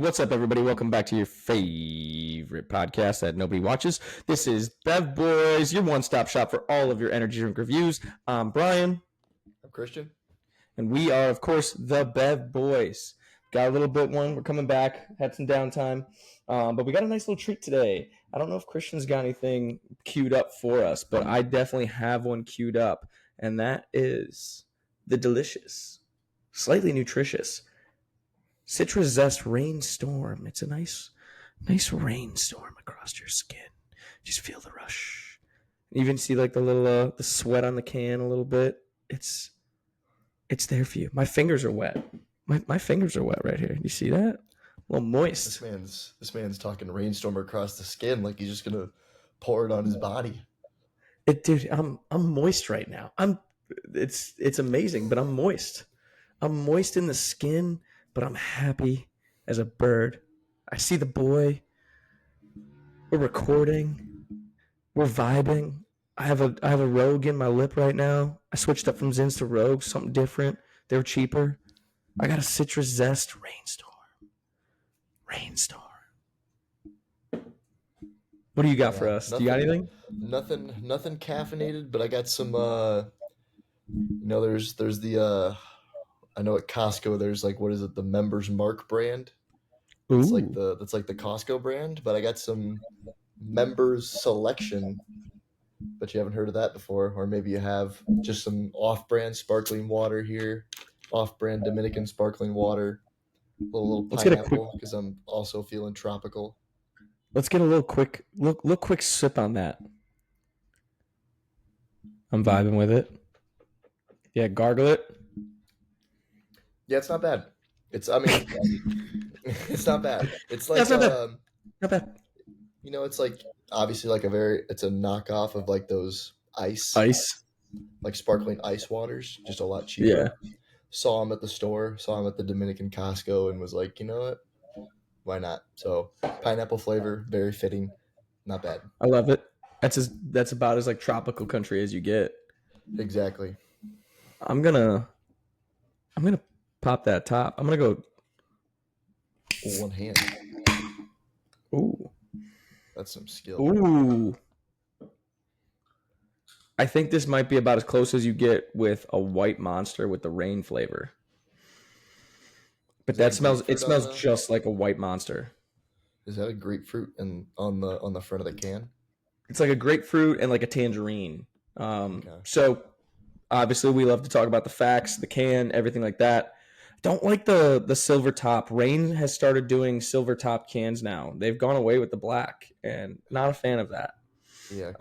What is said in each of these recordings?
What's up, everybody? Welcome back to your favorite podcast that nobody watches. This is Bev Boys, your one-stop shop for all of your energy drink reviews. I'm Brian. I'm Christian. And we are, of course, the Bev Boys. Got a little bit one. We're coming back. Had some downtime. But we got a nice little treat today. I don't know if Christian's got anything queued up for us, but I definitely have one queued up. And that is the delicious, slightly nutritious Citrus Zest Rainstorm. It's a nice rainstorm across your skin. Just feel the rush. You even see like the little the sweat on the can a little bit. It's there for you. My fingers are wet. My fingers are wet right here. You see that? A little moist. This man's talking rainstorm across the skin like he's just gonna pour it on his body. Dude, I'm moist right now. It's amazing, but I'm moist. I'm moist in the skin, but I'm happy as a bird. I see the boy. We're recording. We're vibing. I have a Rogue in my lip right now. I switched up from Zins to Rogue, something different. They were cheaper. I got a Citrus Zest Rainstorm. What do you got for us? Do you got anything? Nothing caffeinated, but I got some there's the I know at Costco there's like, what is it, the Members Mark brand? It's like that's like the Costco brand, but I got some Members Selection, but you haven't heard of that before, or maybe you have. Just some off-brand sparkling water here, off-brand Dominican sparkling water, a little pineapple because I'm also feeling tropical. Let's get a little quick quick sip on that. I'm vibing with it. Yeah, gargle it. Yeah, it's not bad. It's not bad. It's like not bad. You know, it's like obviously like it's a knockoff of like those ice, like sparkling ice waters, just a lot cheaper. Yeah. Saw them at the store, saw them at the Dominican Costco, and was like, you know what? Why not? So pineapple flavor, very fitting, not bad. I love it. That's about as like tropical country as you get. Exactly. I'm gonna pop that top. I'm gonna go one hand. Ooh. That's some skill. Ooh. I think this might be about as close as you get with a white Monster with the rain flavor. But it smells just like a white Monster. Is that a grapefruit on the front of the can? It's like a grapefruit and like a tangerine. Okay. So obviously we love to talk about the facts, the can, everything like that. Don't like the silver top. Reign has started doing silver top cans now. They've gone away with the black, and not a fan of that. Yeah.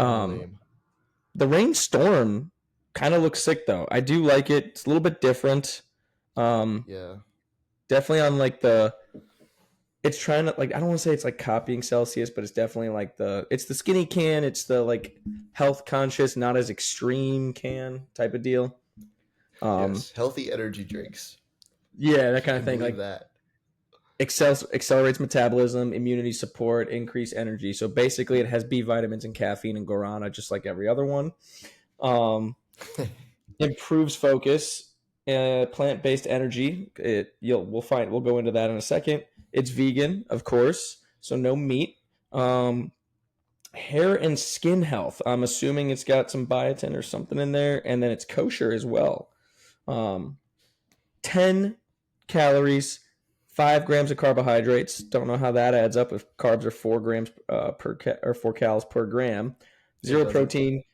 The Reign Storm kind of looks sick though. I do like it. It's a little bit different. Yeah. Definitely on like it's trying to, like, I don't want to say it's like copying Celsius, but it's definitely like it's the skinny can. It's the like health conscious, not as extreme can type of deal. Yes, healthy energy drinks. Yeah, that kind of thing. Like that accelerates metabolism, immunity support, increased energy. So basically, it has B vitamins and caffeine and guarana, just like every other one. Improves focus, plant-based energy. We'll go into that in a second. It's vegan, of course, so no meat. Hair and skin health. I'm assuming it's got some biotin or something in there, and then it's kosher as well. 10 calories, 5 grams of carbohydrates. Don't know how that adds up if carbs are 4 grams 4 calories per gram. 0 protein,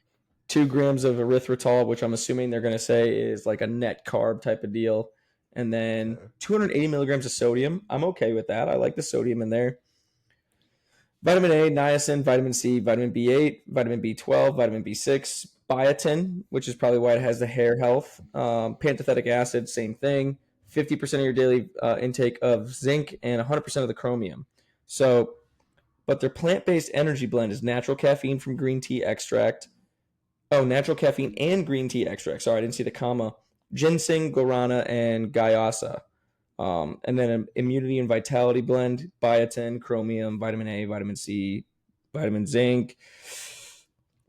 2 grams of erythritol, which I'm assuming they're going to say is like a net carb type of deal. And then 280 milligrams of sodium. I'm okay with that. I like the sodium in there. Vitamin A, niacin, vitamin C, vitamin B8, vitamin B12, vitamin B6, biotin, which is probably why it has the hair health. Pantothenic acid, same thing. 50% of your daily intake of zinc and 100% of the chromium. So, but their plant-based energy blend is natural caffeine from green tea extract. Oh, natural caffeine and green tea extract. Sorry, I didn't see the comma. Ginseng, guarana, and gyasa. And then an immunity and vitality blend, biotin, chromium, vitamin A, vitamin C, vitamin zinc,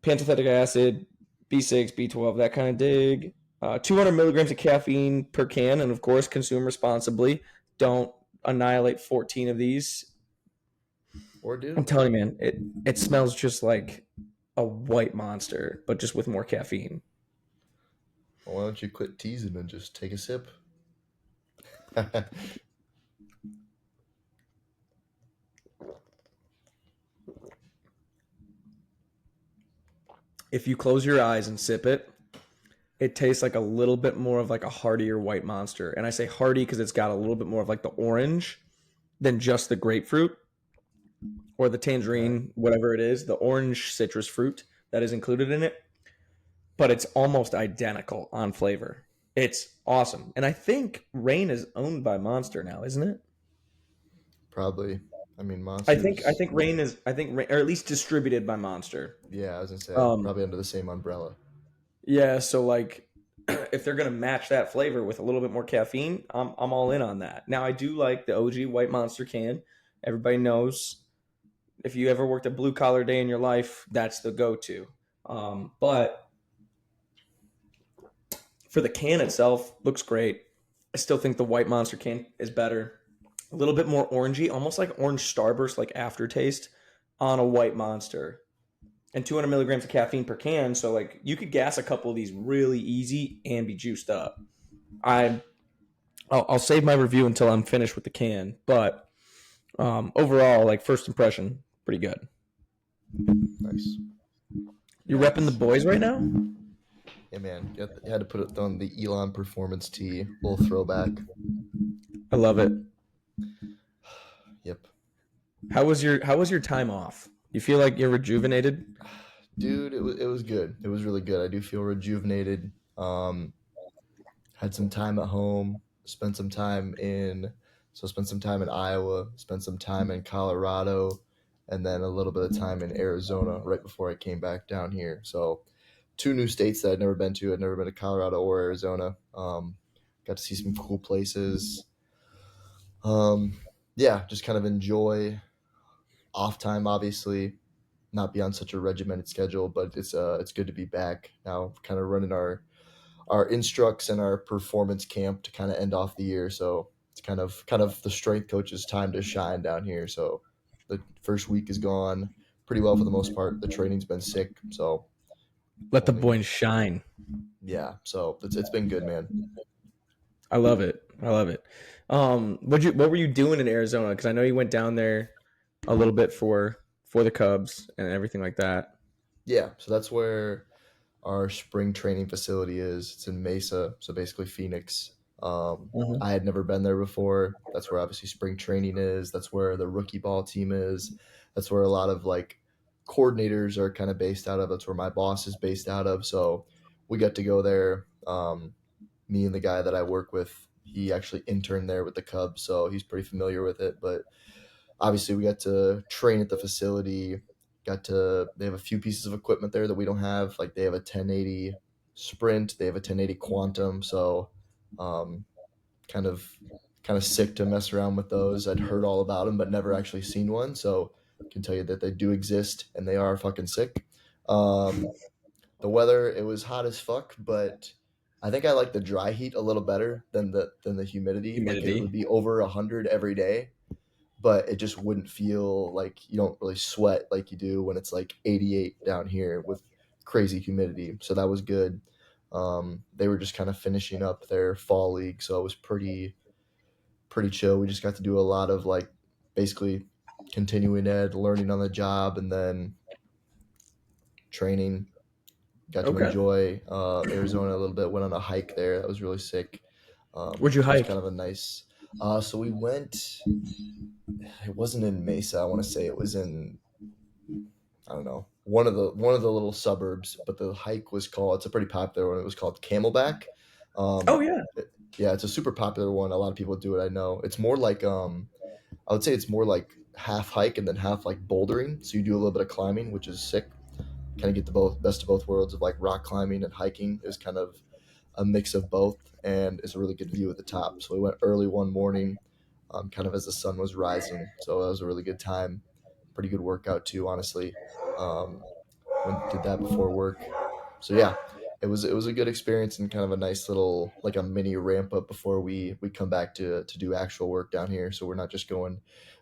pantothenic acid, B6, B12, that kind of dig. 200 milligrams of caffeine per can, and of course, consume responsibly. Don't annihilate 14 of these. Or I'm dude, telling you, man, it smells just like a white monster, but just with more caffeine. well, why don't you quit teasing and just take a sip? If you close your eyes and sip it, it tastes like a little bit more of like a heartier white monster. And I say hearty because it's got a little bit more of like the orange than just the grapefruit or the Okay. tangerine, whatever it is, the orange citrus fruit that is included in it. But it's almost identical on flavor. It's awesome. And I think Rain is owned by Monster now, isn't it? Probably. I mean, I Monsters. think Rain is or at least distributed by Monster. Yeah, I was gonna say Um, probably under the same umbrella. yeah, so like if they're gonna match that flavor with a little bit more caffeine, I'm all in on that. Now I do like the OG White Monster can. Everybody knows if you ever worked a blue collar day in your life, that's the go to. But for the can itself, looks great. I still think the White Monster can is better. A little bit more orangey, almost like orange starburst, like aftertaste on a White Monster. And 200 milligrams of caffeine per can. So like you could gas a couple of these really easy and be juiced up. I I'll save my review until I'm finished with the can, but overall, like first impression, pretty good. Nice. You Yeah, repping the boys right now? yeah, man. You had to put it on the Elon Performance tee, little throwback. I love it. Yep. How was your time off? You feel like you're rejuvenated? Dude, it was good. It was really good. I do feel rejuvenated. Had some time at home. Spent some time in Iowa. Spent some time in Colorado, and then a little bit of time in Arizona right before I came back down here. So, two new states that I'd never been to. I'd never been to Colorado or Arizona. Got to see some cool places. Um, yeah, just kind of enjoy off time. Obviously, not be on such a regimented schedule, but it's good to be back now. Kind of running our instructs and our performance camp to kind of end off the year. So it's kind of the strength coach's time to shine down here. So the first week is gone pretty well for the most part. The training's been sick, so Let the only boys shine. yeah. So it's been good, man. I love it. I love it. What were you doing in Arizona? Because I know you went down there a little bit for the Cubs and everything like that. Yeah, so that's where our spring training facility is. It's in Mesa, so basically Phoenix. Mhm. I had never been there before. That's where obviously spring training is. That's where the rookie ball team is. That's where a lot of like coordinators are kind of based out of. That's where my boss is based out of. So we got to go there. Me and the guy that I work with, he actually interned there with the Cubs, so he's pretty familiar with it. But obviously we got to train at the facility. They have a few pieces of equipment there that we don't have. Like they have a 1080 sprint, they have a 1080 quantum. So um, kind of kind of sick to mess around with those. I'd heard all about them but never actually seen one, so I can tell you that they do exist and they are fucking sick. um, the weather, it was hot as fuck, but I think I like the dry heat a little better than the humidity. Like it Humidity. would be over 100 every day, but it just wouldn't feel like you don't really sweat like you do when it's like 88 down here with crazy humidity. So that was good. They were just kind of finishing up their fall league, so it was pretty chill. We just got to do a lot of like basically continuing ed, learning on the job, and then training. Got to Okay. enjoy Arizona a little bit. Went on a hike there. That was really sick. Where'd you So it was hike? kind of a nice. So we went. It wasn't in Mesa. I want to say it was in, I don't know, one of the little suburbs. But the hike was called. It's a pretty popular one. It was called Camelback. Oh Um, yeah. yeah, it's a super popular one. A lot of people do it. I know. It's more like I would say it's more like half hike and then half like bouldering. So you do a little bit of climbing, which is sick. Kind of get the both best of both worlds of like rock climbing and hiking is kind of a mix of both, and it's a really good view at the top. So we went early one morning, kind of as the sun was rising. So that was a really good time. Pretty good workout too, honestly. Um, Did that before work. So yeah, it was a good experience and kind of a nice little like a mini ramp up before we come back to do actual work down here. So we're not just going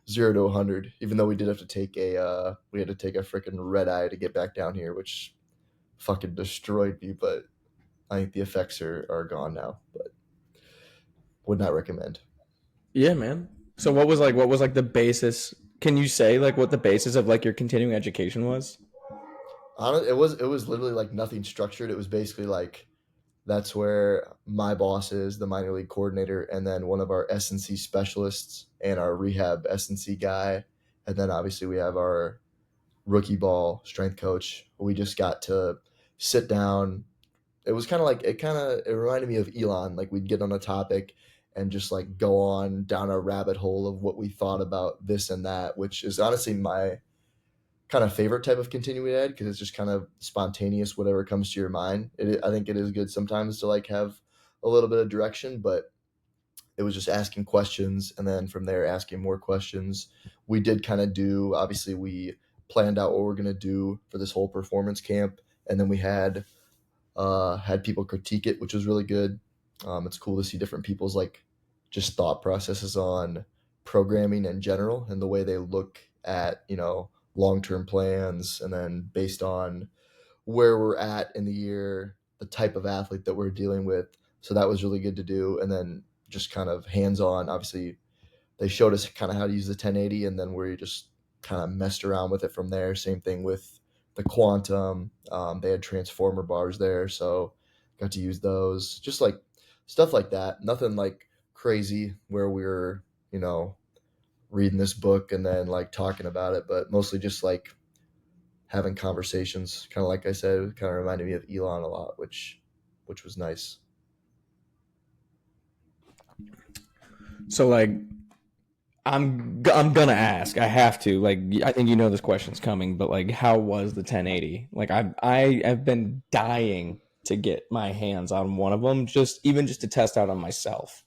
0 to 100. Even though we did have to take a we had to take a freaking red eye to get back down here, which fucking destroyed me. But I think the effects are gone now. But would not recommend. Yeah, man. So what was like the basis? Can you say like what the basis of like your continuing education was? It was literally like nothing structured. It was basically like that's where my boss is, the minor league coordinator, and then one of our S&C specialists and our rehab S&C guy, and then obviously we have our rookie ball strength coach. We just got to sit down. It was kind of like it reminded me of Elon. Like we'd get on a topic and just like go on down a rabbit hole of what we thought about this and that, which is honestly my kind of favorite type of continuing ed because it's just kind of spontaneous, whatever comes to your mind. I think it is good sometimes to like have a little bit of direction, but it was just asking questions and then from there asking more questions. We did kind of do, obviously, we planned out what we're going to do for this whole performance camp, and then we had people critique it, which was really good. It's cool to see different people's like just thought processes on programming in general and the way they look at long-term plans, and then based on where we're at in the year, the type of athlete that we're dealing with. So that was really good to do, and then just kind of hands-on. Obviously, they showed us kind of how to use the 1080, and then we just kind of messed around with it from there. Same thing with the quantum. They had transformer bars there, so got to use those. Just like stuff like that. Nothing like crazy where we were, reading this book and then like talking about it, but mostly just like having conversations. Kind of like I said, it kind of reminded me of Elon a lot, which was nice. So like I'm gonna ask. I have to. Like I think you know this question's coming, but like how was the 1080? Like I have been dying to get my hands on one of them just to test out on myself.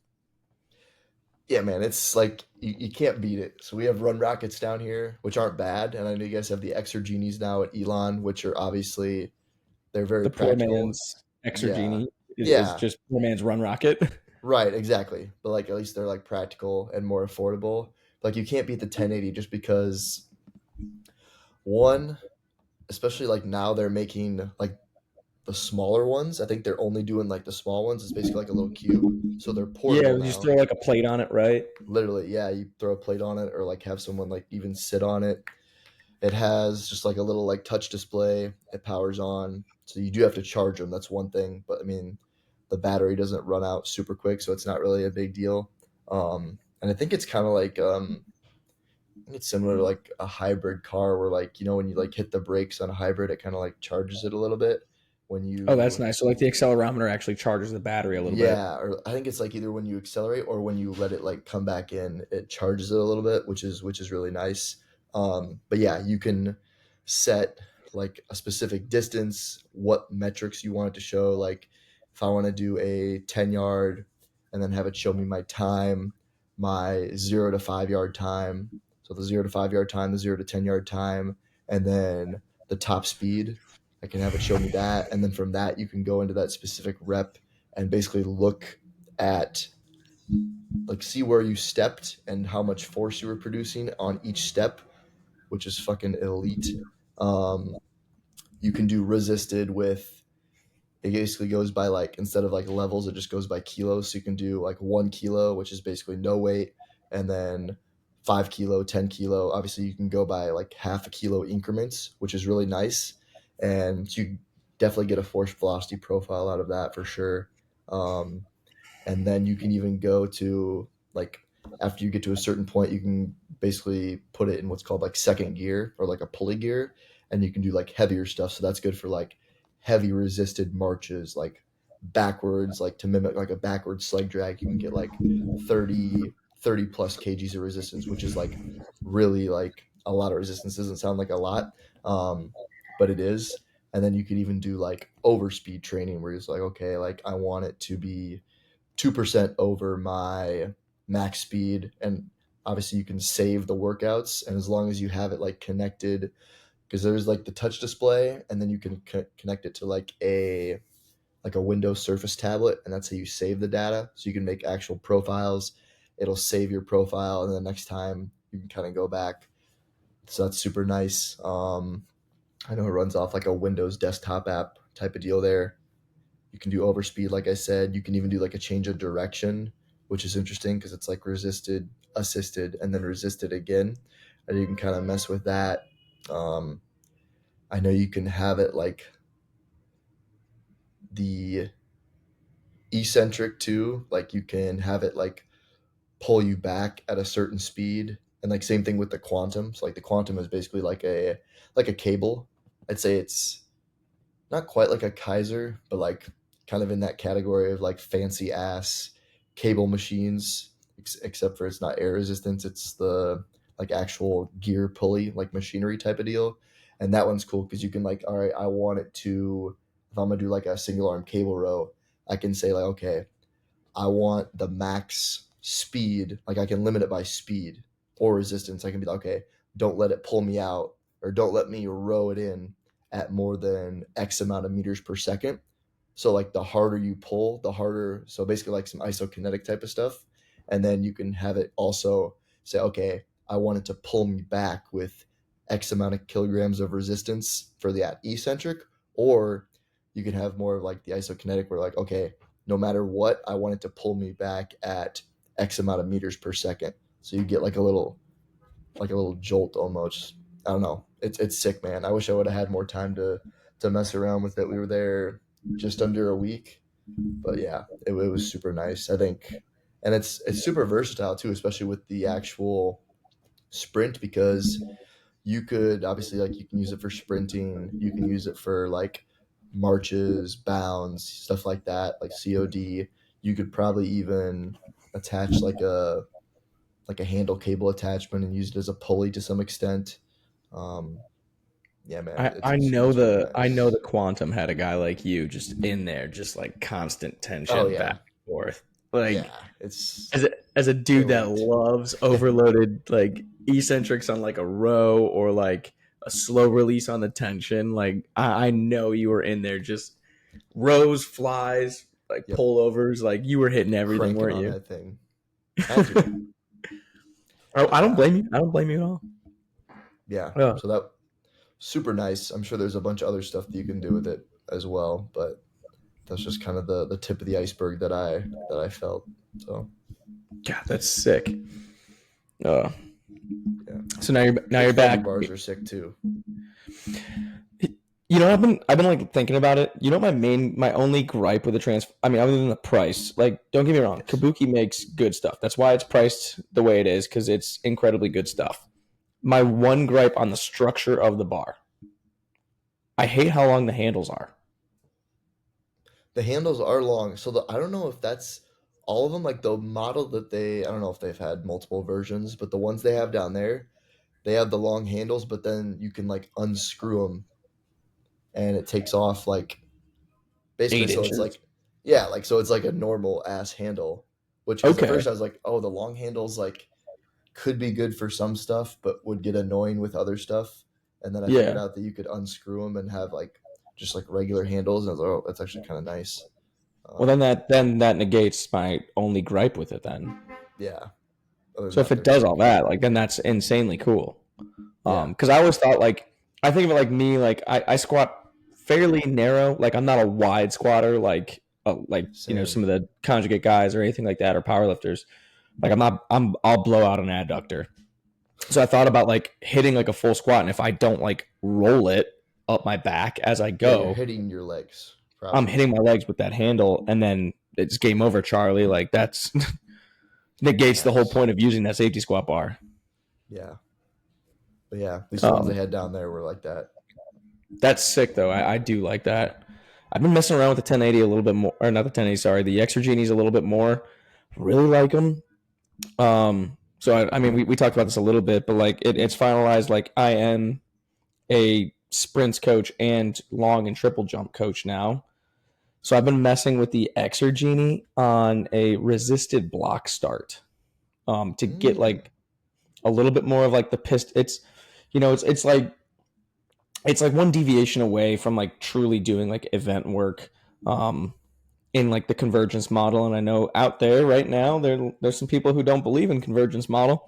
Yeah, man, it's like you can't beat it. So we have Run Rockets down here, which aren't bad, and I know you guys have the Exer Genies now at Elon, which are obviously they're very The poor practical. man's Yeah, Exergenie is yeah, just poor man's run rocket. right, exactly. But like at least they're like practical and more affordable. Like you can't beat the 1080 just because one, especially like now they're making like the smaller ones. I think they're only doing like the small ones. It's basically like a little cube, so they're Yeah, portable you just now. throw like a plate on it, right? Literally, yeah, you throw a plate on it or like have someone like even sit on it. It has just like a little like touch display. It powers on, so you do have to charge them. That's one thing, but I mean, the battery doesn't run out super quick, so it's not really a big deal. And I think it's kind of like I think it's similar to like a hybrid car, where like when you like hit the brakes on a hybrid, it kind of like charges it a little bit when Oh, that's you nice. So like the accelerometer actually charges the battery a little bit. yeah, or I think it's like either when you accelerate or when you let it like come back in, it charges it a little bit, which is really nice. But yeah, you can set like a specific distance, what metrics you want it to show. Like if I want to do a 10 yard and then have it show me my time, my 0 to 5 yard time. So the 0 to 5 yard time, the 0 to 10 yard time, and then the top speed. I can have it show me that, and then from that you can go into that specific rep and basically look at like see where you stepped and how much force you were producing on each step, which is fucking elite. Um, you can do resisted with it basically goes by like instead of like levels, it just goes by kilos. So you can do like 1 kilo, which is basically no weight, and then 5 kilo, 10 kilo. Obviously, you can go by like half a kilo increments, which is really nice, and you definitely get a force velocity profile out of that for sure. Um, and then you can even go to like after you get to a certain point, you can basically put it in what's called like second gear or like a pulley gear, and you can do like heavier stuff. So that's good for like heavy resisted marches, like backwards, like to mimic like a backwards sled drag. You can get like 30 plus kgs of resistance, which is like really like a lot of resistance. Doesn't sound like a lot, um, but it is. And then you could even do like overspeed training where it's like, okay, like I want it to be 2% over my max speed. And obviously you can save the workouts, and as long as you have it like connected, because there's like the touch display, and then you can connect it to like a like a Windows Surface tablet, and that's how you save the data. So you can make actual profiles. It'll save your profile, and the next time you can kind of go back. So that's super nice. I know it runs off like a Windows desktop app type of deal there. You can do overspeed, like I said. You can even do like a change of direction, which is interesting because it's like resisted, assisted, and then resisted again. And you can kind of mess with that. Um, I know you can have it like the eccentric too. Like you can have it like pull you back at a certain speed. And like same thing with the quantum. So like the quantum is basically like a cable. I'd say it's not quite like a Kaiser, but like kind of in that category of like fancy ass cable machines, except for it's not air resistance. It's the like actual gear pulley, like machinery type of deal. And that one's cool because you can like, all right, I want it to, if I'm gonna do like a single arm cable row, I can say like, okay, I want the max speed. Like I can limit it by speed or resistance. I can be like, okay, don't let it pull me out or don't let me row it in at more than X amount of meters per second. So like the harder you pull, the harder. So basically like some isokinetic type of stuff. And then you can have it also say, okay, I want it to pull me back with X amount of kilograms of resistance for the eccentric, or you can have more of like the isokinetic where like, okay, no matter what, I want it to pull me back at X amount of meters per second. So you get like a little jolt almost. I don't know. It's sick, man. I wish I would have had more time to mess around with it. We were there just under a week, but yeah, it was super nice. I think, and it's super versatile too, especially with the actual sprint because you could obviously like you can use it for sprinting, you can use it for like marches, bounds, stuff like that, like COD. You could probably even attach like a handle cable attachment and use it as a pulley to some extent. Um, yeah, man, I know it's really I know nice. the Quantum had a guy like you just in there, just like constant Oh tension back yeah, and forth. Like yeah, it's as a dude that elite. loves overloaded like eccentrics on like a row or like a slow release on the tension, like I know you were in there just rows, flies, like Yep, pullovers, like you were hitting everything, cranking weren't on you? that thing. Had to, Oh, but I don't yeah, blame you. I don't blame you at all. yeah. Oh, So that super nice. I'm sure there's a bunch of other stuff that you can do with it as well, but that's just kind of the tip of the iceberg that I felt. So God, that's sick. Oh, yeah, so now you're those fiber back. bars are sick too. You know, I've been like thinking about it. You know, my only gripe with the I mean, other than the price, like, don't get me wrong, Yes, Kabuki makes good stuff. That's why it's priced the way it is because it's incredibly good stuff. My one gripe on the structure of the bar, I hate how long the handles are. the handles are long, so I don't know if that's all of them. Like the model that I don't know if they've had multiple versions, but the ones they have down there, they have the long handles, but then you can like unscrew them and it takes off like basically. Eight So it's inches. like yeah, like so it's like a normal ass handle. Which because at Okay. first I was like, oh, the long handles like could be good for some stuff, but would get annoying with other stuff. And then I figured Yeah. out that you could unscrew them and have like just like regular handles, and I was like, oh, that's actually kind of nice. Well, then Um, that negates my only gripe with it. Then, yeah. Other than so if that, it they're does all sick. that, like, then that's insanely cool. Yeah. Because I always thought like I think of it like me, like I squat fairly narrow. Like I'm not a wide squatter, like Same. some of the conjugate guys or anything like that or powerlifters. Like I'll blow out an adductor. So I thought about like hitting like a full squat, and if I don't like roll it up my back as I Yeah, you're go, hitting your legs I'm probably. hitting my legs with that handle, and then it's game over, Charlie. Like that's negates the whole Facts. point of using that safety squat bar. Yeah. But yeah, at least the ones they Um, had down there were like that. That's sick though. I do like that. I've been messing around with the 1080 a little bit more, or not the 1080, sorry, the Exergenies a little bit more. Really like them. So I mean, we talked about this a little bit, but like it's finalized. Like I am a sprints coach and long and triple jump coach now. So I've been messing with the Exergenie on a resisted block start, to get Mm. like a little bit more of like the pist. It's like one deviation away from like truly doing like event work. in like the convergence model. And I know out there right now, there's some people who don't believe in convergence model.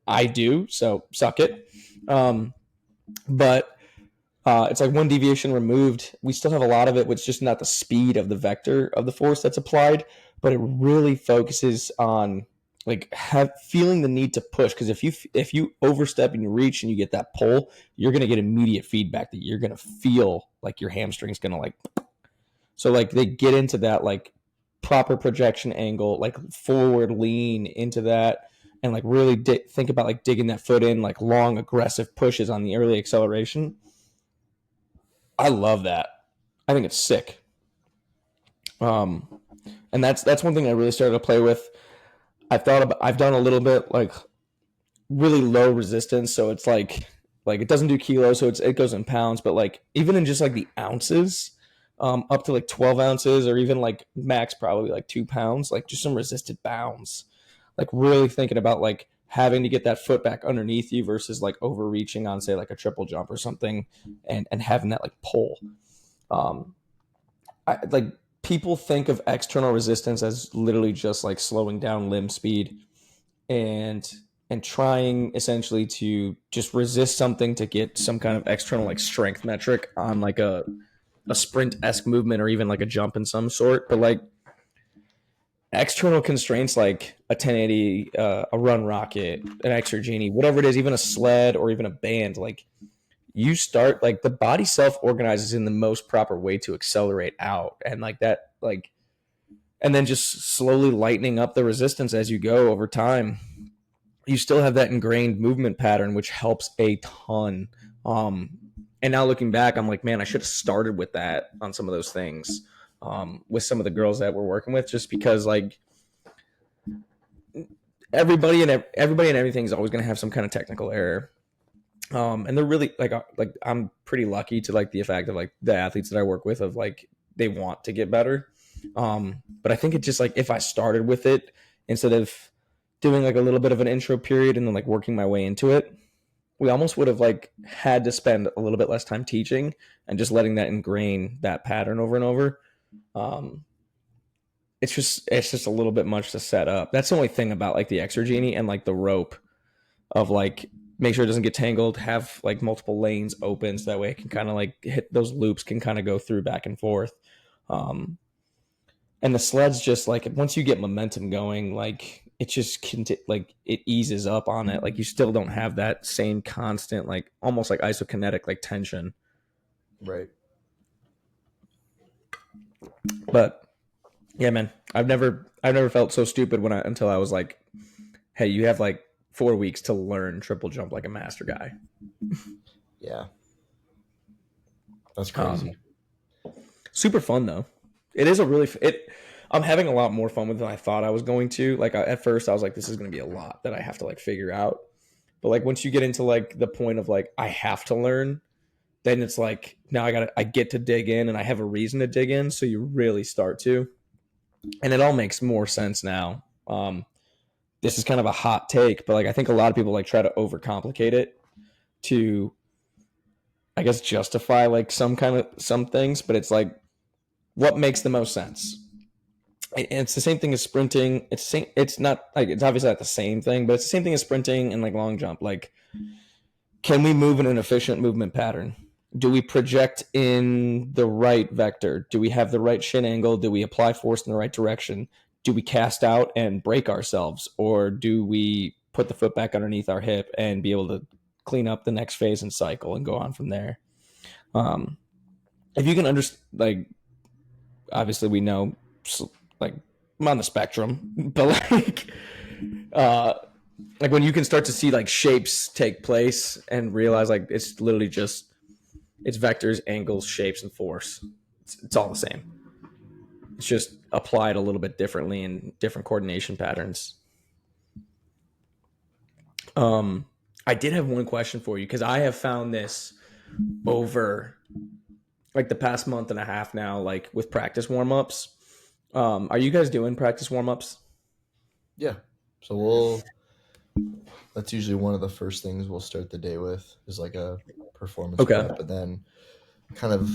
I do, so suck it. But it's like one deviation removed. We still have a lot of it, which is just not the speed of the vector of the force that's applied, but it really focuses on like feeling the need to push. Because if you overstep and you reach and you get that pull, you're gonna get immediate feedback that you're gonna feel like your hamstring's gonna like. So like they get into that like proper projection angle, like forward lean into that, and like really think about like digging that foot in, like long aggressive pushes on the early acceleration. I love that. I think it's sick. And that's one thing I really started to play with. I've done a little bit like really low resistance, so it's like it doesn't do kilos, so it goes in pounds, but like even in just like the ounces, up to like 12 ounces or even like max probably like 2 pounds, like just some resisted bounds. Like really thinking about like having to get that foot back underneath you versus like overreaching on say like a triple jump or something and having that like pull. Like people think of external resistance as literally just like slowing down limb speed and trying essentially to just resist something to get some kind of external like strength metric on like a sprint-esque movement or even like a jump in some sort. But like external constraints like a 1080, a run rocket, an extra genie, whatever it is, even a sled or even a band, like you start like the body self organizes in the most proper way to accelerate out and like that like and then just slowly lightening up the resistance as you go over time. You still have that ingrained movement pattern, which helps a ton. And now looking back, I'm like, man, I should have started with that on some of those things, with some of the girls that we're working with, just because like everybody and everything is always going to have some kind of technical error. And they're really like I'm pretty lucky to like the fact of like the athletes that I work with of like they want to get better. But I think it just like if I started with it instead of doing like a little bit of an intro period and then like working my way into it, we almost would have like had to spend a little bit less time teaching and just letting that ingrain that pattern over and over. Um, it's just a little bit much to set up. That's the only thing about like the Exergenie and like the rope of like make sure it doesn't get tangled, have like multiple lanes open so that way it can kind of like hit those loops can kind of go through back and forth. Um, and the sleds just like once you get momentum going, like it just like it eases up on it. Like you still don't have that same constant like almost like isokinetic like tension. Right. But yeah, man, I've never felt so stupid when I until I was like, hey, you have like 4 weeks to learn triple jump like a master guy. Yeah. That's crazy. Super fun though. It is a really it. I'm having a lot more fun with it than I thought I was going to. Like at first, I was like, this is going to be a lot that I have to like figure out. But like once you get into like the point of like I have to learn, then it's like now I get to dig in and I have a reason to dig in. So you really start to, and it all makes more sense now. This is kind of a hot take, but like I think a lot of people like try to overcomplicate it to, I guess, justify like some things. But it's like what makes the most sense. And it's the same thing as sprinting. It's not like it's obviously not the same thing, but it's the same thing as sprinting and like long jump. Like, can we move in an efficient movement pattern? Do we project in the right vector? Do we have the right shin angle? Do we apply force in the right direction? Do we cast out and break ourselves, or do we put the foot back underneath our hip and be able to clean up the next phase and cycle and go on from there? If you can understand, like, obviously we know, like, I'm on the spectrum, but uh, like when you can start to see like shapes take place and realize like it's literally just it's vectors, angles, shapes, and force. It's all the same. It's just applied a little bit differently in different coordination patterns. I did have one question for you because I have found this over like the past month and a half now, like with practice warm ups. Are you guys doing practice warm ups? Yeah. So that's usually one of the first things we'll start the day with is like a performance Okay. prep, and then kind of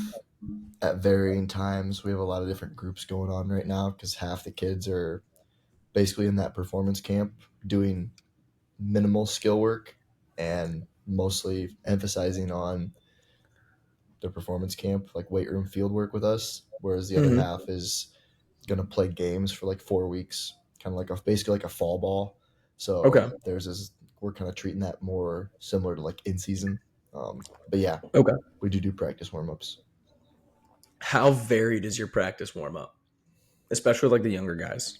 at varying times. We have a lot of different groups going on right now because half the kids are basically in that performance camp doing minimal skill work and mostly emphasizing on their performance camp, like weight room field work with us, whereas the other Hmm. half is going to play games for like 4 weeks, kind of like basically like a fall ball. So Okay. there's this, we're kind of treating that more similar to like in season. But yeah, Okay. we do practice warm ups. How varied is your practice warm up, especially like the younger guys?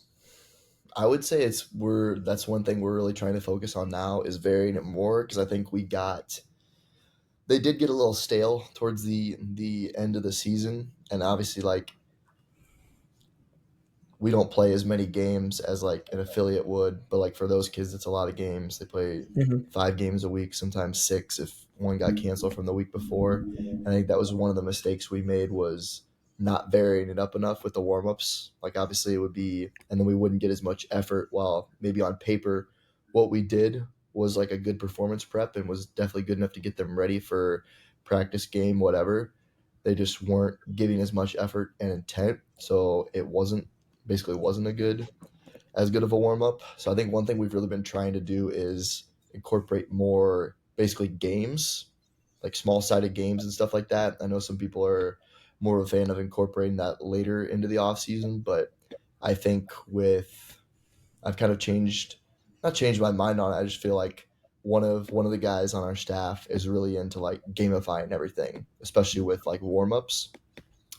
I would say that's one thing we're really trying to focus on now is varying it more because I think they did get a little stale towards the end of the season, and obviously like we don't play as many games as like an affiliate would, but like for those kids, it's a lot of games. They play Hmm. 5 games a week, sometimes six if one got canceled from the week before. And I think that was one of the mistakes we made was not varying it up enough with the warm ups. Like obviously it would be, and then we wouldn't get as much effort. While maybe on paper, what we did was like a good performance prep and was definitely good enough to get them ready for practice game, whatever. They just weren't giving as much effort and intent, so it wasn't a good as good of a warm up. So I think one thing we've really been trying to do is incorporate more basically games, like small sided games and stuff like that. I know some people are more of a fan of incorporating that later into the off season, but I think with I've kind of changed not changed my mind on it. I just feel like one of the guys on our staff is really into like gamifying everything, especially with like warm ups.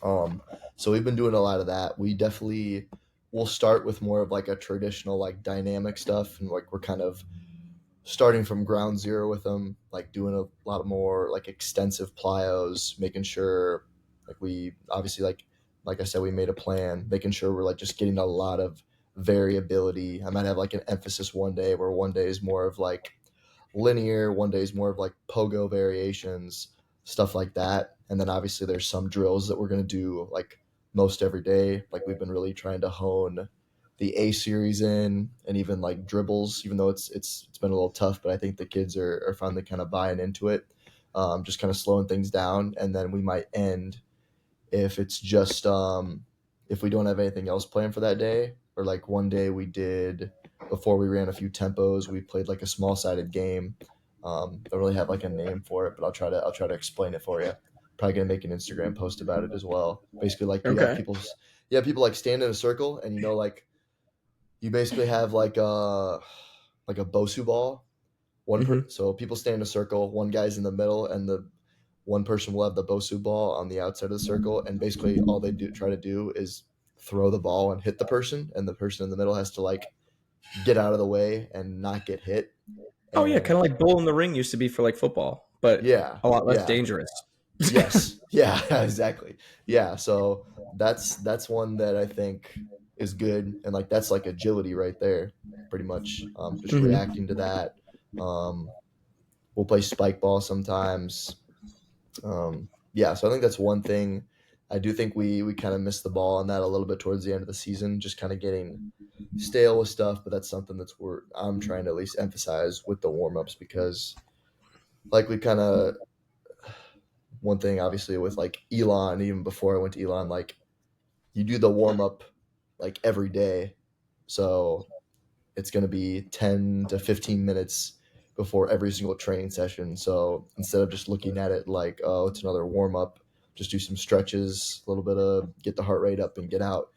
um, so we've been doing a lot of that. We definitely will start with more of like a traditional like dynamic stuff, and like we're kind of starting from ground zero with them, like doing a lot more like extensive plyos, making sure like we obviously like I said, we made a plan, making sure we're like just getting a lot of variability. I might have like an emphasis one day where one day is more of like linear, one day is more of like pogo variations, stuff like that. And then obviously there's some drills that we're going to do like most every day. Like we've been really trying to hone the A series in, and even like dribbles, even though it's been a little tough, but I think the kids are finally kind of buying into it. Just kind of slowing things down, and then we might end if it's just if we don't have anything else planned for that day, or like one day we did before we ran a few tempos, we played like a small sided game. Don't really have like a name for it, but I'll try to explain it for you. Probably gonna make an Instagram post about it as well. Basically, like Okay. you have people like stand in a circle, and like you basically have like a Bosu ball. Hmm. So people stand in a circle. One guy's in the middle, and the one person will have the Bosu ball on the outside of the circle, and basically all they do try to do is throw the ball and hit the person, and the person in the middle has to like get out of the way and not get hit. Oh yeah, kind And of like Bull in the Ring used to be for like football, but yeah, a lot less yeah, dangerous. yes, yeah, exactly, yeah. So that's one that I think is good, and like that's like agility right there, pretty much. Just Hmm. reacting to that. Um, we'll play spike ball sometimes. Yeah, so I think that's one thing. I do think we kind of missed the ball on that a little bit towards the end of the season, just kind of getting stale with stuff. But that's something I'm trying to at least emphasize with the warm ups because, like, we kind of one thing obviously with like Elon, even before I went to Elon, like you do the warm up like every day, so it's going to be 10 to 15 minutes before every single training session. So instead of just looking at it like, oh, it's another warm up, just do some stretches, a little bit of get the heart rate up and get out.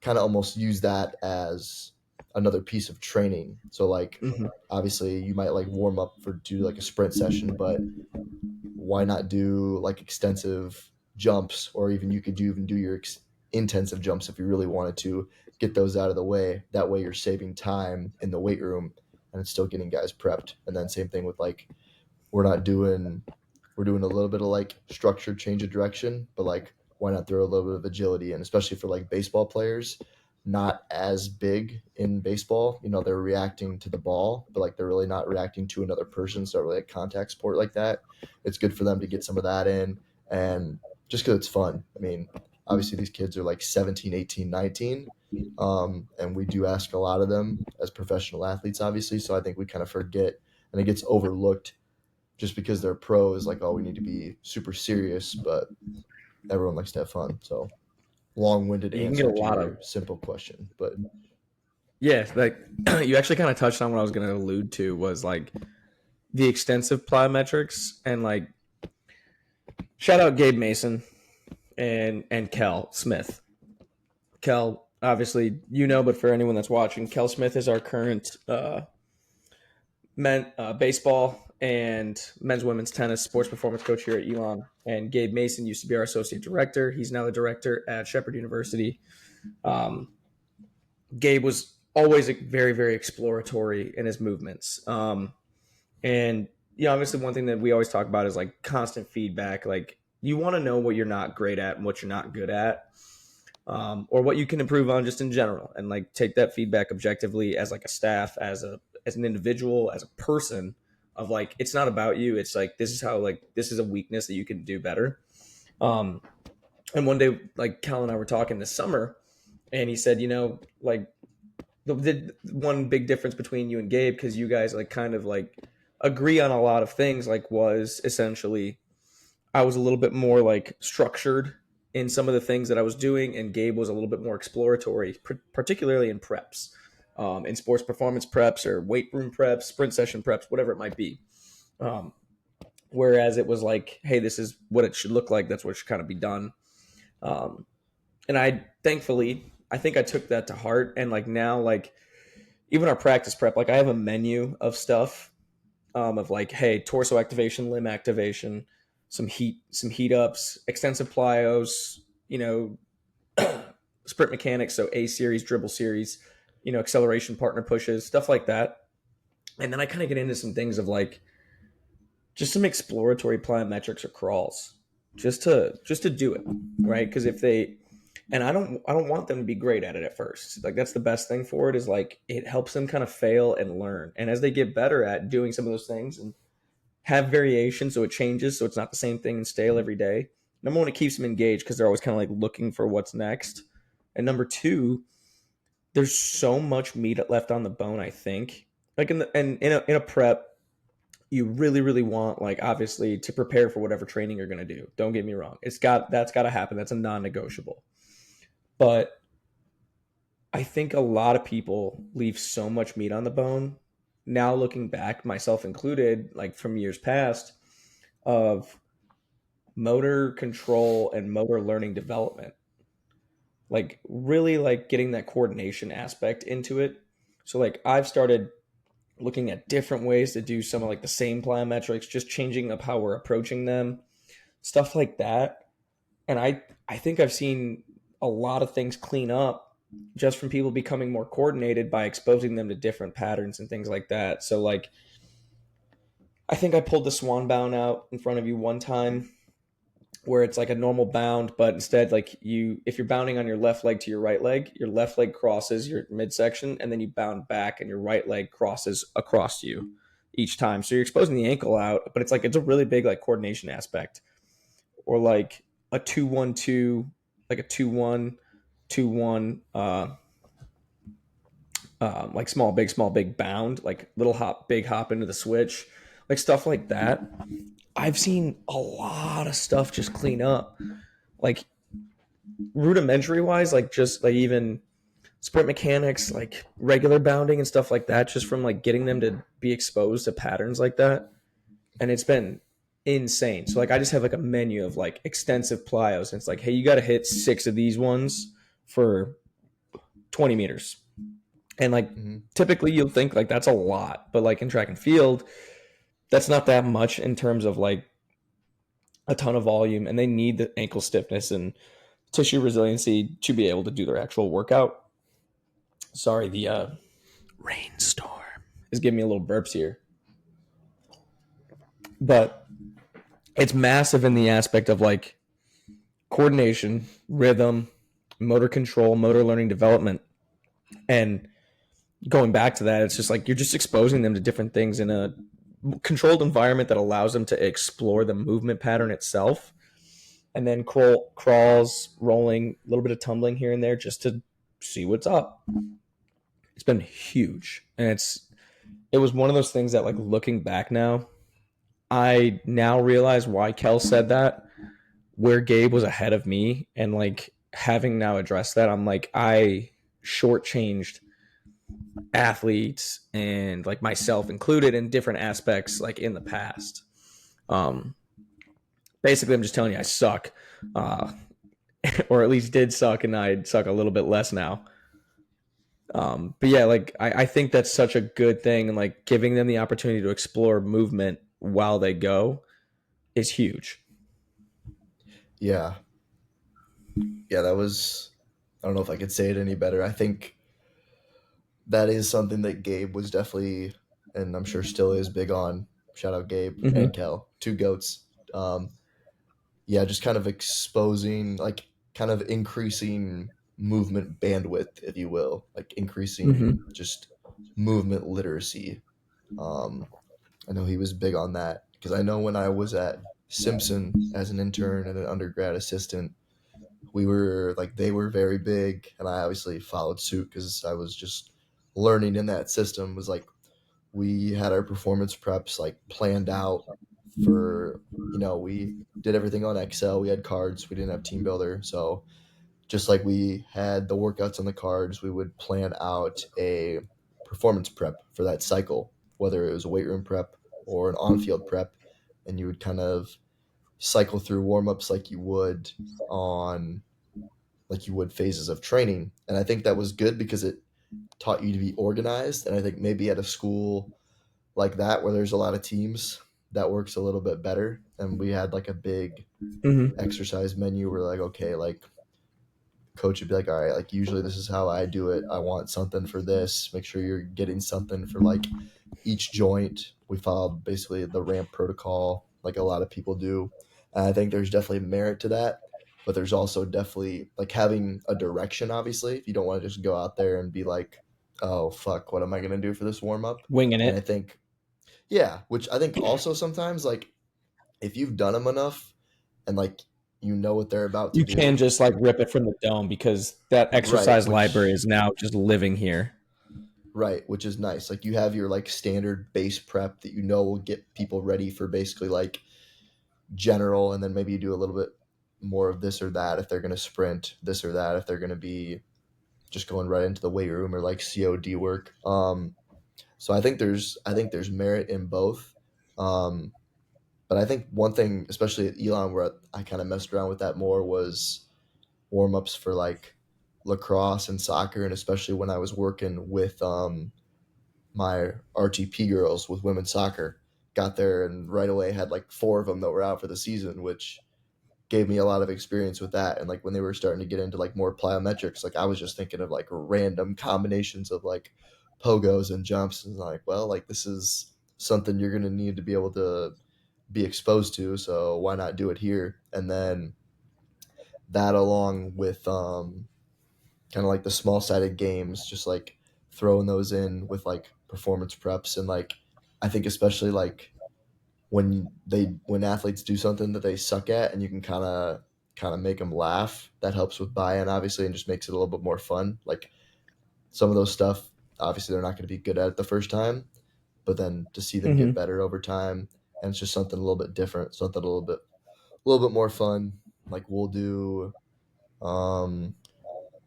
Kind of almost use that as another piece of training. So like Hmm. obviously you might like warm up for do like a sprint session, but why not do like extensive jumps, or even you could even do your intensive jumps if you really wanted to get those out of the way. That way you're saving time in the weight room and it's still getting guys prepped. And then same thing with like we're not doing we're doing a little bit of like structured change of direction, but like why not throw a little bit of agility in, especially for like baseball players, not as big in baseball. They're reacting to the ball, but like they're really not reacting to another person. So really a contact sport like that, it's good for them to get some of that in. And just because it's fun. I mean, obviously these kids are like 17, 18, 19. And we do ask a lot of them as professional athletes, obviously. So I think we kind of forget, and it gets overlooked just because they're pros, like, oh, we need to be super serious. But everyone likes to have fun. So long-winded You can get a answer to lot your of simple question, but yeah, like you actually kind of touched on what I was going to allude to was like the extensive plyometrics and like shout out Gabe Mason and Kel Smith. Kel, obviously, but for anyone that's watching, Kel Smith is our current baseball and men's women's tennis sports performance coach here at Elon. And Gabe Mason used to be our associate director. He's now the director at Shepherd University. Gabe was always very, very exploratory in his movements. And obviously one thing that we always talk about is like constant feedback. Like you want to know what you're not great at and what you're not good at. Or what you can improve on just in general, and like take that feedback objectively as like a staff, as an individual, as a person. Of like, it's not about you. It's like this is a weakness that you can do better. And one day, like Cal and I were talking this summer, and he said, like the one big difference between you and Gabe, because you guys like kind of like agree on a lot of things, like was essentially I was a little bit more like structured in some of the things that I was doing, and Gabe was a little bit more exploratory, particularly in preps, in sports performance preps or weight room preps, sprint session preps, whatever it might be. Whereas it was like, hey, this is what it should look like. That's what should kind of be done. And I think I took that to heart. And like now, like even our practice prep, like I have a menu of stuff of like, hey, torso activation, limb activation, some heat ups, extensive plyos, sprint mechanics, so A series, dribble series, acceleration partner pushes, stuff like that. And then I kind of get into some things of like just some exploratory plyometrics or crawls, just to do it, right? Because I don't want them to be great at it at first. Like that's the best thing for it is like it helps them kind of fail and learn. And as they get better at doing some of those things and have variation, so it changes, so it's not the same thing and stale every day. Number one, it keeps them engaged because they're always kind of like looking for what's next. And number two, there's so much meat left on the bone. I think, like in a prep, you really really want like obviously to prepare for whatever training you're going to do. Don't get me wrong; that's got to happen. That's a non-negotiable. But I think a lot of people leave so much meat on the bone. Now looking back, myself included, like from years past, of motor control and motor learning development, like really like getting that coordination aspect into it. So like I've started looking at different ways to do some of like the same plyometrics, just changing up how we're approaching them, stuff like that. And I think I've seen a lot of things clean up just from people becoming more coordinated by exposing them to different patterns and things like that. So like I think I pulled the swan bound out in front of you one time where it's like a normal bound, but instead like if you're bounding on your left leg to your left leg crosses your midsection and then you bound back and your right leg crosses across you each time. So you're exposing the ankle out, but it's a really big like coordination aspect. Or like a 2-1-2, like a 2-1-2-1 like small big bound, like little hop big hop into the switch, like stuff like that. I've seen a lot of stuff just clean up, like rudimentary wise, like just like even sprint mechanics, like regular bounding and stuff like that, just from like getting them to be exposed to patterns like that. And it's been insane. So like I just have like a menu of like extensive plyos, and it's like, hey, you got to hit 6 of these ones for 20 meters. And like typically you'll think like that's a lot, but like in track and field, that's not that much in terms of like a ton of volume, and they need the ankle stiffness and tissue resiliency to be able to do their actual workout. Sorry, the rainstorm is giving me a little burps here. But it's massive in the aspect of like coordination, rhythm, motor control, motor learning development. And going back to that, it's just like you're just exposing them to different things in a controlled environment that allows them to explore the movement pattern itself, and then crawls, rolling, a little bit of tumbling here and there just to see what's up. It's been huge. And it was one of those things that like looking back now, I now realize why Kel said that where Gabe was ahead of me, and like having now addressed that, I'm like, I shortchanged athletes and like myself included in different aspects like in the past. Um, Basically, I'm just telling you I suck, uh, or at least did suck, and I suck a little bit less now. But yeah, like I think that's such a good thing, and like giving them the opportunity to explore movement while they go is huge. Yeah, yeah, that was. I don't know if I could say it any better. I think that is something that Gabe was definitely, and I'm sure still is big on. Shout out Gabe and Mm-hmm. Kel, two goats. Um, yeah, just kind of exposing, like, kind of increasing movement bandwidth, if you will, like increasing Mm-hmm. just movement literacy. Um, I know he was big on that because I know when I was at Simpson as an intern and an undergrad assistant, we were like they were very big, and I obviously followed suit because I was just learning in that system. Was like we had our performance preps like planned out for we did everything on Excel. We had cards. We didn't have Team Builder, so just like we had the workouts on the cards, we would plan out a performance prep for that cycle, whether it was a weight room prep or an on-field prep, and you would kind of cycle through warm-ups on like you would phases of training. And I think that was good because it taught you to be organized. And I think maybe at a school like that where there's a lot of teams, that works a little bit better. And we had like a big Mm-hmm. exercise menu. We're like, okay, like coach would be like, all right, like usually this is how I do it. I want something for this. Make sure you're getting something for like each joint. We followed basically the ramp protocol, like a lot of people do. And I think there's definitely merit to that. But there's also definitely like having a direction, obviously. If you don't want to just go out there and be like, oh, fuck, what am I going to do for this warm up? Winging And I it. think, yeah, which I think also sometimes, like, if you've done them enough and like you know what they're about to You can do, just like rip it from the dome because that right? exercise library is now just living here. Right, which is nice. Like you have your like standard base prep that you know will get people ready for basically like general, and then maybe you do a little bit more of this or that if they're going to sprint, this or that if they're going to be just going right into the weight room or like COD work. So I think there's merit in both. Um, but I think one thing, especially at Elon, where I kind of messed around with that more was warm ups for like lacrosse and soccer, and especially when I was working with my RTP girls with women's soccer. Got there and right away had like four of them that were out for the season, which gave me a lot of experience with that. And like when they were starting to get into like more plyometrics, like I was just thinking of like random combinations of like pogos and jumps, and like, well, like this is something you're going to need to be able to be exposed to, so why not do it here? And then that along with kind of like the small sided games, just like throwing those in with like performance preps. And like I think especially like when athletes do something that they suck at and you can kind of make them laugh, that helps with buy-in obviously, and just makes it a little bit more fun. Like some of those stuff, obviously they're not going to be good at it the first time, but then to see them get Mm-hmm. better over time, and it's just something a little bit different, something a little bit more fun. Like we'll do um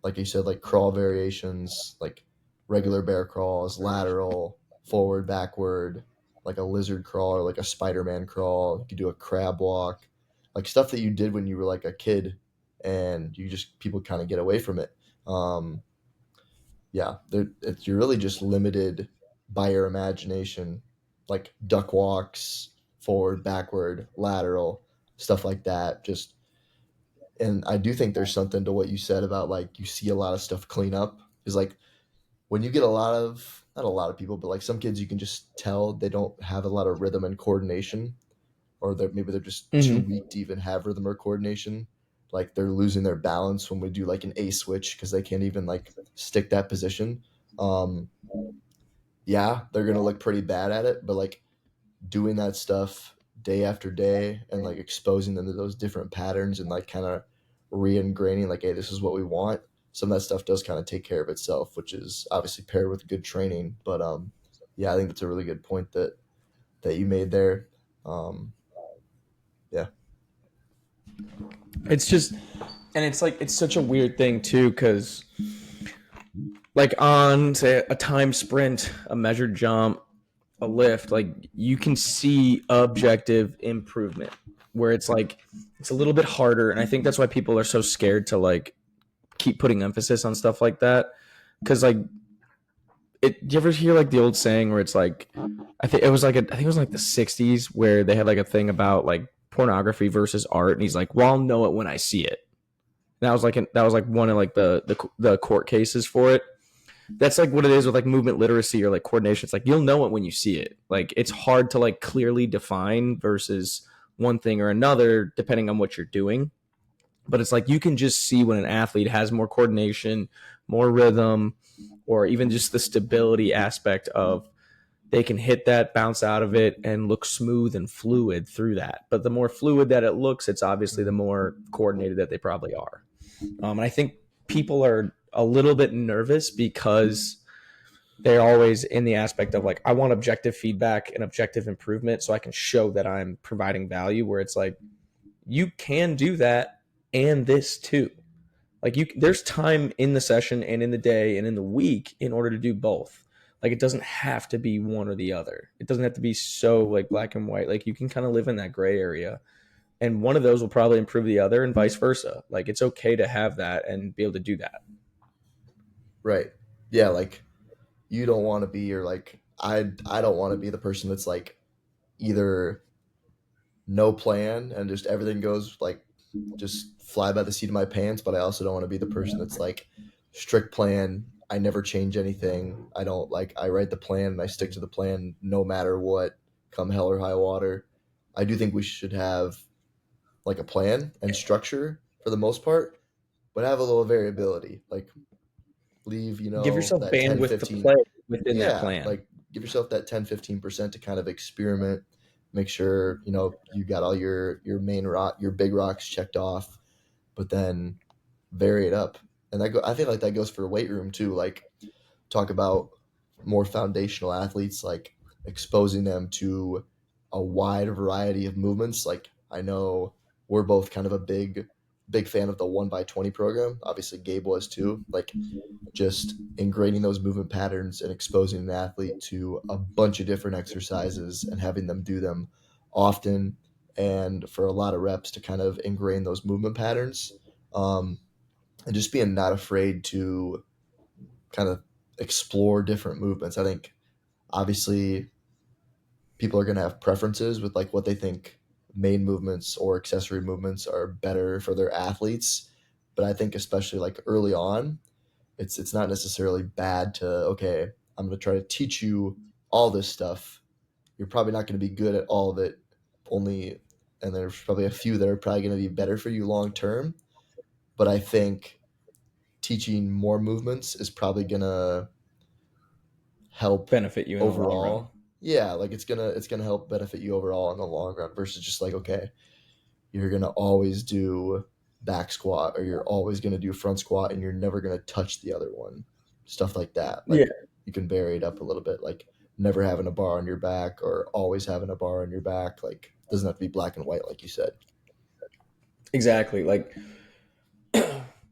like you said, like crawl variations, like regular bear crawls, lateral, forward, backward, like a lizard crawl or like a Spider-Man crawl. You could do a crab walk, like stuff that you did when you were like a kid, and you just people kind of get away from it. Um, yeah, you're really just limited by your imagination, like duck walks, forward, backward, lateral, stuff like that. Just and I do think there's something to what you said about like you see a lot of stuff clean up, is like when you get a lot of not a lot of people, but like some kids you can just tell they don't have a lot of rhythm and coordination, or maybe they're just too Mm-hmm. weak to even have rhythm or coordination. Like they're losing their balance when we do like an A switch because they can't even like stick that position. Um, yeah, they're gonna look pretty bad at it, but like doing that stuff day after day and like exposing them to those different patterns and like kind of re-ingraining like, hey, this is what we want. Some of that stuff does kind of take care of itself, which is obviously paired with good training. But yeah, I think that's a really good point that you made there. um yeah. It's just, and it's like, it's such a weird thing too, because like on say a time sprint, a measured jump, a lift, like you can see objective improvement where it's like it's a little bit harder. And I think that's why people are so scared to like keep putting emphasis on stuff like that. Cause like do you ever hear like the old saying where it's like I think it was like the 60s where they had like a thing about like pornography versus art, and he's like, well, I'll know it when I see it. And that was like one of like the court cases for it. That's like what it is with like movement literacy or like coordination. It's like you'll know it when you see it. Like it's hard to like clearly define versus one thing or another depending on what you're doing. But it's like you can just see when an athlete has more coordination, more rhythm, or even just the stability aspect of they can hit that, bounce out of it, and look smooth and fluid through that. But the more fluid that it looks, it's obviously the more coordinated that they probably are. And I think people are a little bit nervous because they're always in the aspect of like, I want objective feedback and objective improvement so I can show that I'm providing value, where it's like, you can do that and this too. Like there's time in the session and in the day and in the week in order to do both. Like it doesn't have to be one or the other. It doesn't have to be so like black and white. Like you can kind of live in that gray area, and one of those will probably improve the other and vice versa. Like it's okay to have that and be able to do that. Right. Yeah, like you don't want to be or like I don't want to be the person that's like either no plan and just everything goes like just fly by the seat of my pants, but I also don't want to be the person that's like strict plan. I never change anything. I don't like I write the plan and I stick to the plan no matter what, come hell or high water. I do think we should have like a plan and structure for the most part, but have a little variability. Like leave, Give yourself that 10 bandwidth to 15. play within that Yeah, plan. like give yourself that 10-15% to kind of experiment, make sure you got all your main rock, your big rocks checked off, but then vary it up. And I think like that goes for weight room too. Like talk about more foundational athletes, like exposing them to a wide variety of movements. Like I know we're both kind of a big fan of the 1x20 program. Obviously Gabe was too. Like just ingraining those movement patterns and exposing an athlete to a bunch of different exercises and having them do them often and for a lot of reps to kind of ingrain those movement patterns, and just being not afraid to kind of explore different movements. I think obviously people are going to have preferences with like what they think main movements or accessory movements are better for their athletes, but I think especially like early on it's not necessarily bad to, okay, I'm going to try to teach you all this stuff. You're probably not going to be good at all of it, only, and there's probably a few that are probably going to be better for you long term. But I think teaching more movements is probably going to help Benefit you in the long run. overall. Yeah, like it's gonna help benefit you overall in the long run versus just like, okay, you're gonna always do back squat or you're always gonna do front squat and you're never gonna touch the other one. Stuff like that. Yeah, Like you can vary it up a little bit, like never having a bar on your back or always having a bar on your back. Like it doesn't have to be black and white, like you said. exactly. Like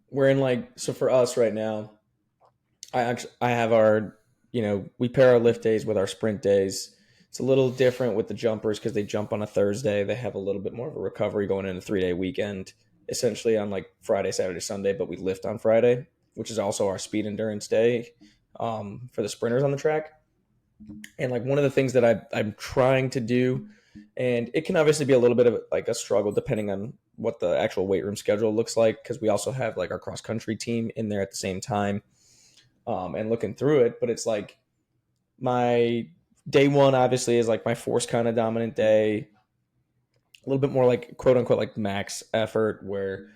we're in like, so for us right now, I have our, we pair our lift days with our sprint days. It's a little different with the jumpers because they jump on a Thursday. They have a little bit more of a recovery going in a 3-day weekend, essentially on like Friday, Saturday, Sunday, but we lift on Friday, which is also our speed endurance day for the sprinters on the track. And like one of the things that I'm trying to do, and it can obviously be a little bit of like a struggle depending on what the actual weight room schedule looks like, because we also have like our cross country team in there at the same time, and looking through it. But it's like my day one obviously is like my force kind of dominant day, a little bit more like quote unquote like max effort, where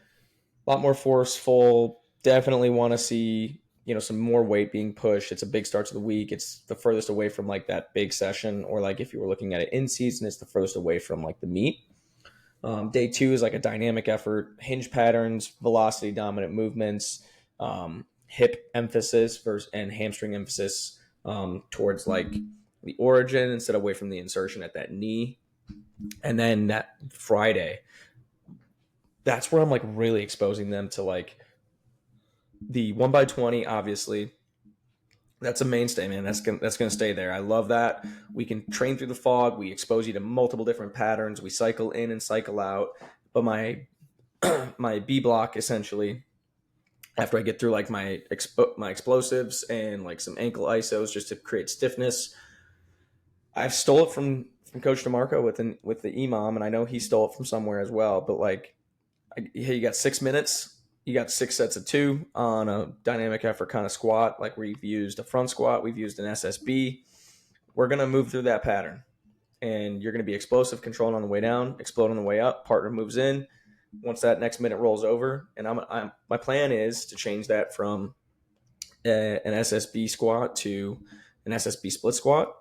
a lot more forceful. Definitely want to see some more weight being pushed. It's a big start to the week. It's the furthest away from like that big session, or like if you were looking at it in season, it's the furthest away from like the meet. Day two is like a dynamic effort, hinge patterns, velocity dominant movements, hip emphasis versus and hamstring emphasis, towards like the origin instead of away from the insertion at that knee. And then that Friday, that's where I'm like really exposing them to like the 1x20, obviously. That's a mainstay, man. That's gonna stay there. I love that. We can train through the fog. We expose you to multiple different patterns. We cycle in and cycle out. But my my B block essentially, after I get through like my explosives and like some ankle isos just to create stiffness, I've stole it from Coach DeMarco with the EMOM, and I know he stole it from somewhere as well. But like, hey, you got 6 minutes. You got 6 sets of two on a dynamic effort kind of squat, like we've used a front squat, we've used an SSB. We're gonna move through that pattern, and you're gonna be explosive, controlling on the way down, explode on the way up. Partner moves in. Once that next minute rolls over, and my plan is to change that from an SSB squat to an SSB split squat,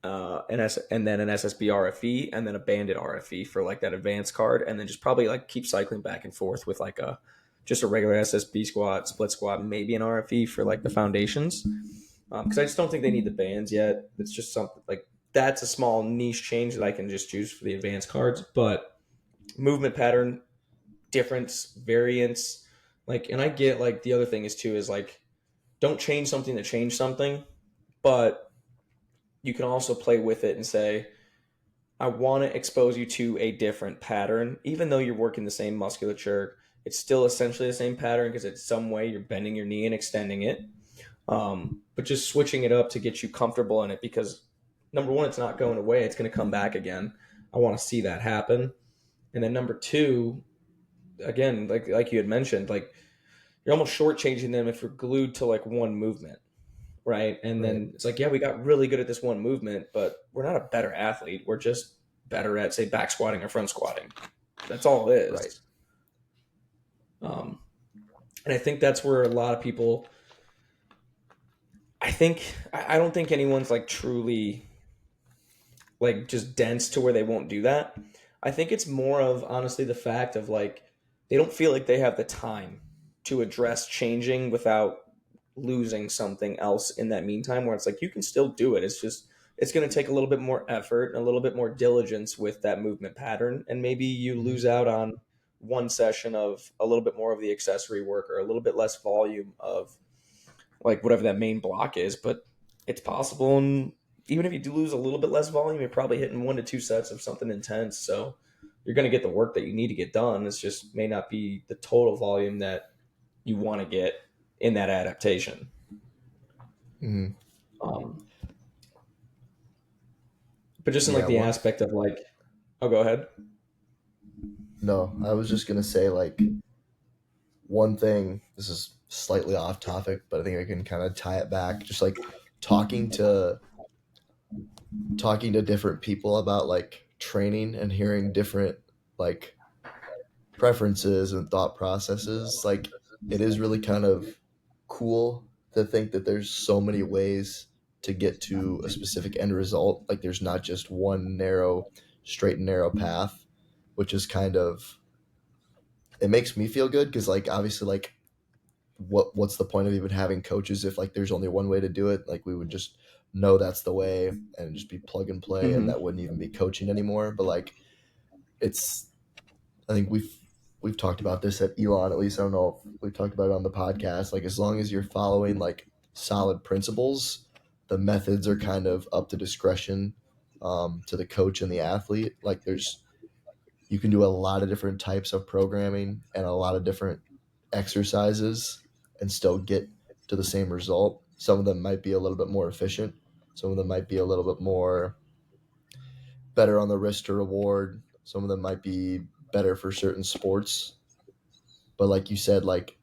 and then an SSB RFE, and then a banded RFE for like that advanced card, and then just probably like keep cycling back and forth with like a just a regular SSB squat, split squat, maybe an RFE for like the foundations. Because I just don't think they need the bands yet. It's just something like that's a small niche change that I can just choose for the advanced cards, but movement pattern difference, variance, like, and I get like the other thing is too is like don't change something to change something, but you can also play with it and say, I want to expose you to a different pattern, even though you're working the same musculature. It's still essentially the same pattern because it's some way you're bending your knee and extending it, but just switching it up to get you comfortable in it. Because number one, it's not going away; it's going to come back again. I want to see that happen. And then number two, again, like you had mentioned, like you're almost shortchanging them if you're glued to like one movement, right? And Right. then it's like, yeah, we got really good at this one movement, but we're not a better athlete. We're just better at, say, back squatting or front squatting. That's all it Right. is. Um, and I think that's where a lot of people. I don't think anyone's like truly like just dense to where they won't do that. I think it's more of honestly the fact of like they don't feel like they have the time to address changing without losing something else in that meantime, where it's like you can still do it. It's just it's going to take a little bit more effort and a little bit more diligence with that movement pattern, and maybe you Mhm. lose out on one session of a little bit more of the accessory work or a little bit less volume of like whatever that main block is, but it's possible. And even if you do lose a little bit less volume, you're probably hitting 1 to 2 sets of something intense. So you're going to get the work that you need to get done. It's just may not be the total volume that you want to get in that adaptation. Mhm. Um, but just in like Yeah. the One. aspect of like, oh, go ahead. No, I was just gonna say like one thing. This is slightly off topic, but I think I can kind of tie it back. Just like talking to talking to different people about like training and hearing different like preferences and thought processes. Like it is really kind of cool to think that there's so many ways to get to a specific end result. Like there's not just one narrow, straight and narrow path, which is kind of it makes me feel good because like obviously like what's the point of even having coaches if like there's only one way to do it? Like we would just know that's the way and just be plug and play and Mm-hmm. that wouldn't even be coaching anymore. But like it's I think we've talked about this at Elon. At least I don't know if we've talked about it on the podcast. Like as long as you're following like solid principles, the methods are kind of up to discretion to the coach and the athlete. Like there's you can do a lot of different types of programming and a lot of different exercises and still get to the same result. Some of them might be a little bit more efficient. Some of them might be a little bit more better on the risk to reward. Some of them might be better for certain sports. But like you said, like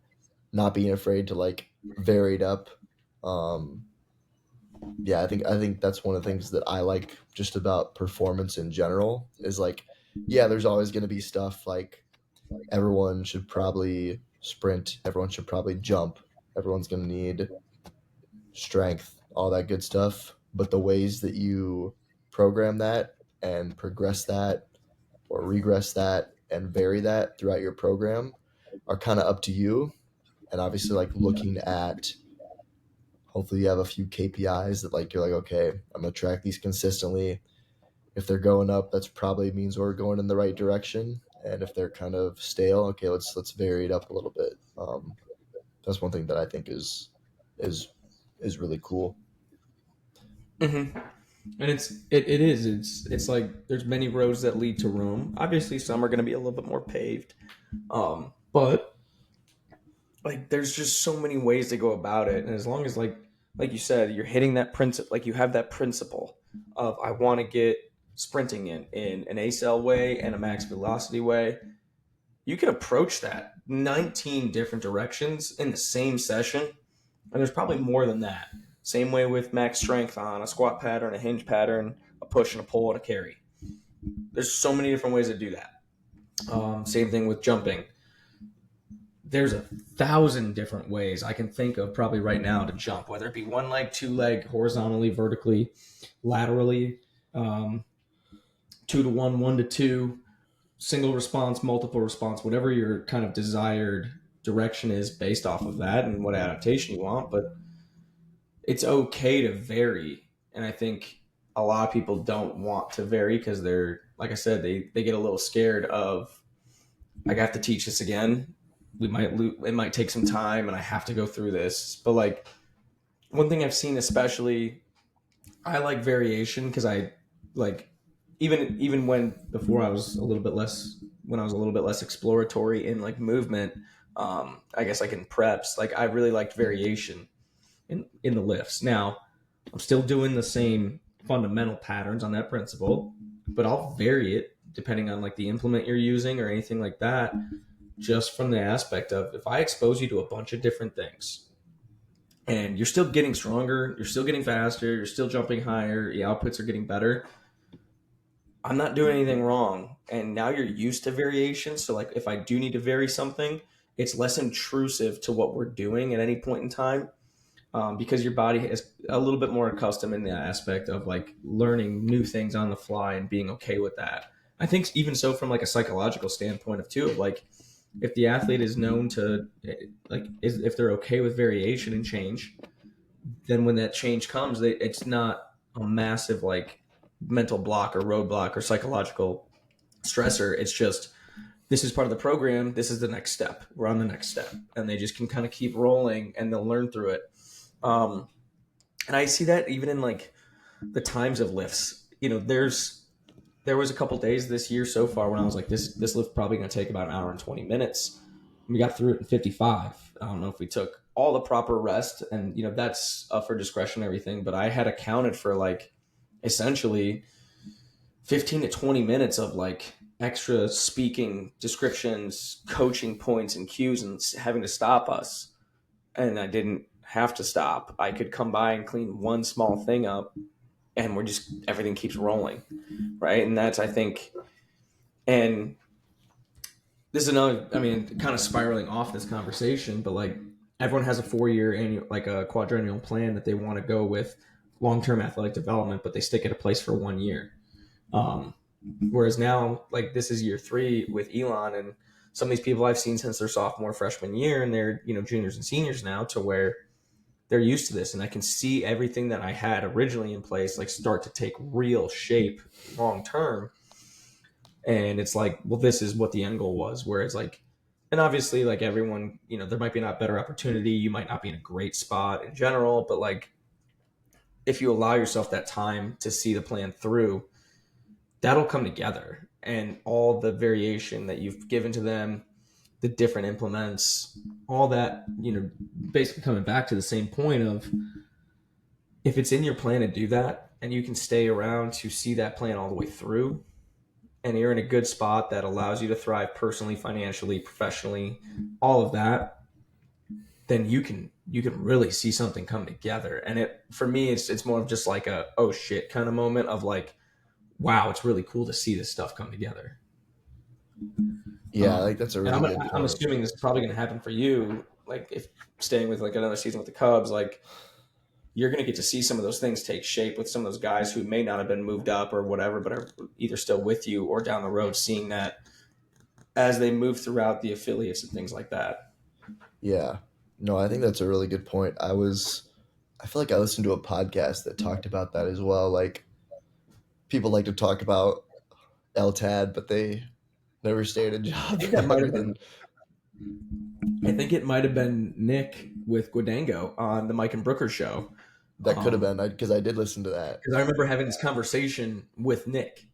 not being afraid to like vary it up. Um, yeah, I think that's one of the things that I like just about performance in general is like, yeah, there's always going to be stuff like everyone should probably sprint, everyone should probably jump, everyone's going to need strength, all that good stuff. But the ways that you program that and progress that or regress that and vary that throughout your program are kind of up to you. And obviously, like looking at hopefully you have a few KPIs that like you're like, okay, I'm gonna track these consistently. If they're going up, that's probably means we're going in the right direction. and if they're kind of stale, okay, let's vary it up a little bit. That's one thing that I think is is really cool. Mm-hmm. And it's like there's many roads that lead to Rome. Obviously, some are going to be a little bit more paved, but like there's just so many ways to go about it. And as long as like you said, you're hitting that principle, like you have that principle of I want to get sprinting in an ACL way and a max velocity way, you can approach that 19 different directions in the same session, and there's probably more than that. Same way with max strength on a squat pattern, a hinge pattern, a push and a pull and a carry. There's so many different ways to do that. Same thing with jumping. There's 1,000 different ways I can think of probably right now to jump, whether it be one leg, two leg, horizontally, vertically, laterally, 2 to 1, 1 to 2, single response, multiple response, whatever your kind of desired direction is based off of that and what adaptation you want. But it's okay to vary. And I think a lot of people don't want to vary because they're, like I said, they get a little scared of, I have to teach this again. It might take some time and I have to go through this. But like one thing I've seen, especially, I like variation because I like, even when before I was a little bit less, when I was a little bit less exploratory in like movement, I guess like in preps, like I really liked variation in the lifts. Now I'm still doing the same fundamental patterns on that principle, but I'll vary it depending on like the implement you're using or anything like that, just from the aspect of if I expose you to a bunch of different things and you're still getting stronger, you're still getting faster, you're still jumping higher, your outputs are getting better, I'm not doing anything wrong. And now you're used to variation. So like if I do need to vary something, it's less intrusive to what we're doing at any point in time. Because your body is a little bit more accustomed in the aspect of like learning new things on the fly and being okay with that. I think even so from like a psychological standpoint of too, of like if the athlete is known to if they're okay with variation and change, then when that change comes, it's not a massive like mental block or roadblock or psychological stressor. It's just this is part of the program. This is the next step. We're on the next step, and they just can kind of keep rolling and they'll learn through it. And I see that even in like the times of lifts. There was a couple days this year so far when I was like, this lift probably going to take about an hour and 20 minutes. We got through it in 55. I don't know if we took all the proper rest, and that's up for discretion and everything. But I had accounted for like essentially 15 to 20 minutes of like extra speaking descriptions, coaching points and cues, and having to stop us. And I didn't have to stop. I could come by and clean one small thing up, and everything keeps rolling, right? And that's, I think, and this is another, I mean, kind of spiraling off this conversation, but like everyone has a 4-year annual, like a quadrennial plan that they want to go with long-term athletic development, but they stick at a place for 1 year. Whereas now, like this is year 3 with Elon, and some of these people I've seen since their sophomore, freshman year, and they're, juniors and seniors now, to where they're used to this. And I can see everything that I had originally in place, like start to take real shape long term. And it's like, well, this is what the end goal was. Whereas like, and obviously like everyone, there might be not better opportunity. You might not be in a great spot in general, but like, if you allow yourself that time to see the plan through, that'll come together. And all the variation that you've given to them, the different implements, all that, basically coming back to the same point of if it's in your plan to do that and you can stay around to see that plan all the way through, and you're in a good spot that allows you to thrive personally, financially, professionally, all of that, then you can really see something come together. And for me, it's more of just like a oh shit kind of moment of like, wow, it's really cool to see this stuff come together. Yeah, like that's a really good point. I'm assuming this is probably going to happen for you. Like if staying with like another season with the Cubs, like you're going to get to see some of those things take shape with some of those guys who may not have been moved up or whatever, but are either still with you or down the road, seeing that as they move throughout the affiliates and things like that. Yeah, no, I think that's a really good point. I feel like I listened to a podcast that talked about that as well. Like people like to talk about LTAD, but they never stay at a job think that might longer have been. than. I think it might have been Nick with Guadango on the Mike and Brooker show. That could have been because I did listen to that. Because I remember having this conversation with Nick